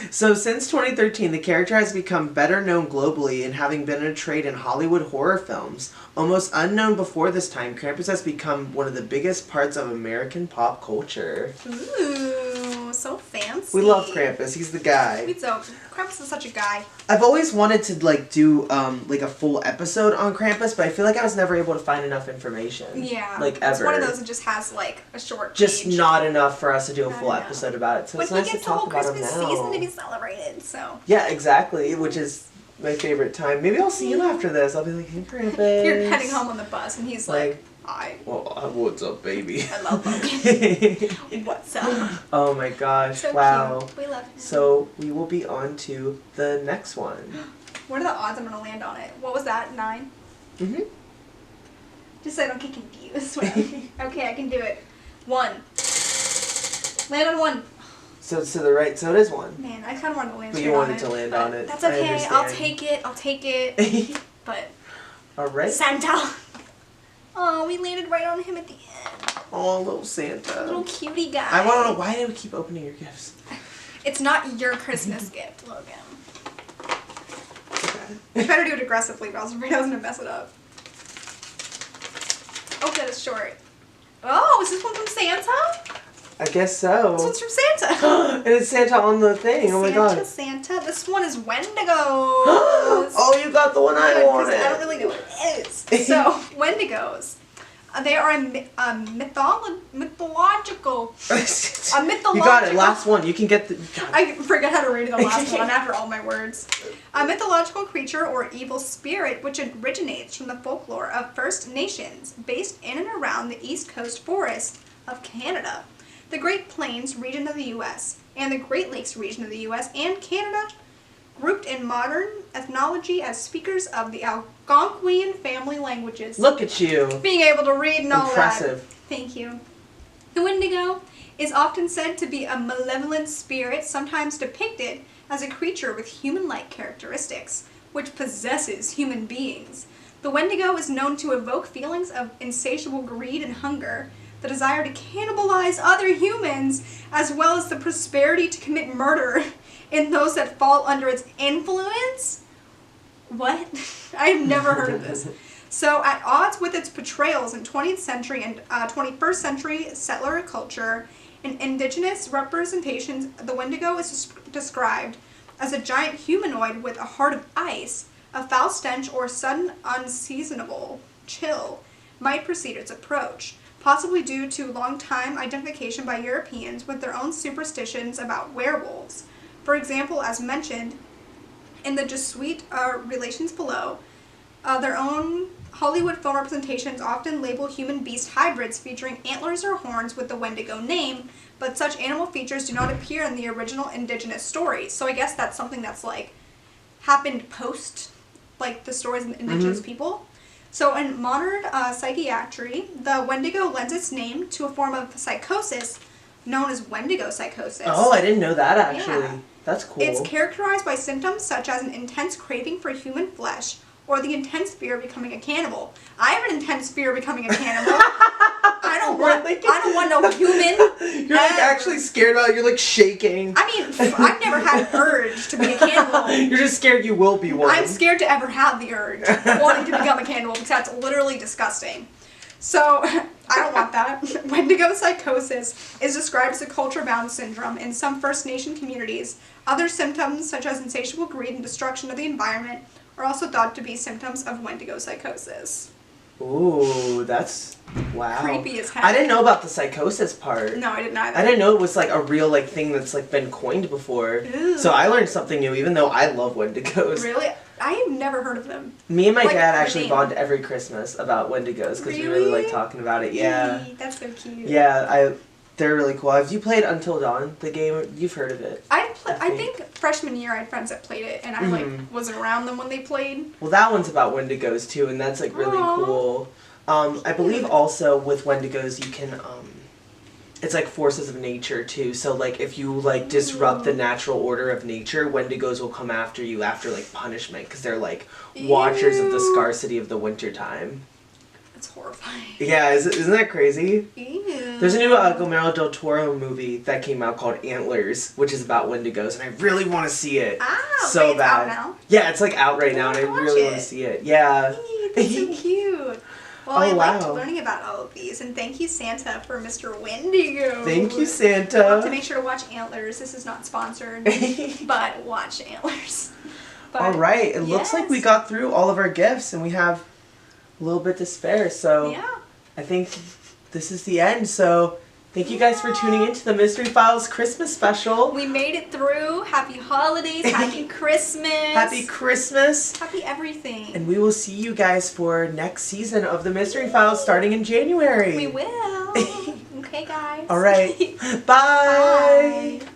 So since 2013, the character has become better known globally and having been a trade in Hollywood horror films. Almost unknown before this time, Krampus has become one of the biggest parts of American pop culture. Ooh, so fancy. We love Krampus. He's the guy. Krampus is such a guy. I've always wanted to like do like a full episode on Krampus, but I feel like I was never able to find enough information. Yeah. Like ever. It's one of those that just has like a short Just page. not enough for us to do a Not full enough. episode about it. So But it's he nice to gets the whole talk about him Christmas now. season to be celebrated, so. Yeah, exactly, which is my favorite time. Maybe I'll see you after this. I'll be like, hey, Krampus. You're heading home on the bus and he's like, hi. Well, what's up, baby? I love Logan. What's up? Oh my gosh, So wow. cute. We love him. So we will be on to the next one. What are the odds I'm going to land on it? What was that? 9? Mm-hmm. Just so I don't get confused. Okay, I can do it. 1. Land on 1. So it's to the right, so it is one. Man, I kind of wanted to land But straight you on wanted it, to land but on it. That's I okay. understand. I'll take it. But Alright. Santa. Oh, we landed right on him at the end. Oh, little Santa. Little cutie guy. I want to know, why do we keep opening your gifts? It's not your Christmas gift, Logan. Okay. I better do it aggressively, or else I'm afraid I was gonna mess it up. Oh, that is short. Oh, is this one from Santa? I guess so. This one's from Santa. And it's Santa on the thing. Oh my god. Santa. This one is Wendigo. Oh, you got the one I wanted. I don't really know what it is. So, Wendigos. They are a mythological. You got it. Last one. You can get the. I forget how to read the last one after all my words. A mythological creature or evil spirit which originates from the folklore of First Nations based in and around the East Coast forest of Canada, the Great Plains region of the U.S., and the Great Lakes region of the U.S. and Canada, grouped in modern ethnology as speakers of the Algonquian family languages. Look at you. Being able to read and all Impressive. that. Thank you. The Wendigo is often said to be a malevolent spirit, sometimes depicted as a creature with human-like characteristics, which possesses human beings. The Wendigo is known to evoke feelings of insatiable greed and hunger, the desire to cannibalize other humans, as well as the prosperity to commit murder in those that fall under its influence? What? I've never heard of this. So, at odds with its portrayals in 20th century and 21st century settler culture and indigenous representations, the Wendigo is described as a giant humanoid with a heart of ice. A foul stench or sudden unseasonable chill might precede its approach, possibly due to long-time identification by Europeans with their own superstitions about werewolves. For example, as mentioned in the Jesuit relations below, their own Hollywood film representations often label human-beast hybrids featuring antlers or horns with the Wendigo name, but such animal features do not appear in the original indigenous stories. So I guess that's something that's like happened post like the stories of the indigenous people. So in modern psychiatry, the Wendigo lends its name to a form of psychosis known as Wendigo psychosis. Oh, I didn't know that actually. Yeah. That's cool. It's characterized by symptoms such as an intense craving for human flesh or the intense fear of becoming a cannibal. I have an intense fear of becoming a cannibal. I don't want no human. You're like actually scared about it. You're like shaking. I mean, I've never had an urge to be a cannibal. You're just scared you will be one. I'm scared to ever have the urge wanting to become a cannibal because that's literally disgusting. So, I don't want that. Wendigo psychosis is described as a culture-bound syndrome in some First Nation communities. Other symptoms, such as insatiable greed and destruction of the environment, are also thought to be symptoms of Wendigo psychosis. Ooh, that's wow. Creepy as heck. I didn't know about the psychosis part. No, I didn't either. I didn't know it was like a real like thing that's like been coined before. Ooh. So I learned something new, even though I love Wendigos. Really? I've never heard of them. Me and my Like, dad actually name. bond every Christmas about Wendigos because we really like talking about it. Yeah. Yay, that's so cute. Yeah, they're really cool. Have you played Until Dawn, the game? You've heard of it. I think freshman year I had friends that played it, and I like was around them when they played. Well, that one's about Wendigos too, and that's like really cool. I believe also with Wendigos you can it's like forces of nature too. So like if you like disrupt the natural order of nature, Wendigos will come after you after like punishment because they're like watchers of the scarcity of the winter time. That's horrifying. Yeah, isn't that crazy? Ew. There's a new Guillermo del Toro movie that came out called Antlers, which is about Wendigos, and I really want to see it. So it's bad. out now? Yeah, it's like out right now, and I really want to see it. Yeah. That's so cute. Well, I liked wow. learning about all of these, and thank you, Santa, for Mr. Wendigo. Thank you, I'll Santa. have to make sure to watch Antlers. This is not sponsored, but watch Antlers. But, all right, it looks like we got through all of our gifts, and we have a little bit to spare, so yeah. I think this is the end. So thank you guys for tuning into the Mystery Files Christmas special. We made it through. Happy holidays. Happy Christmas. Happy Christmas. Happy everything. And we will see you guys for next season of the Mystery Files starting in January. We will. Okay, guys. All right. Bye. Bye.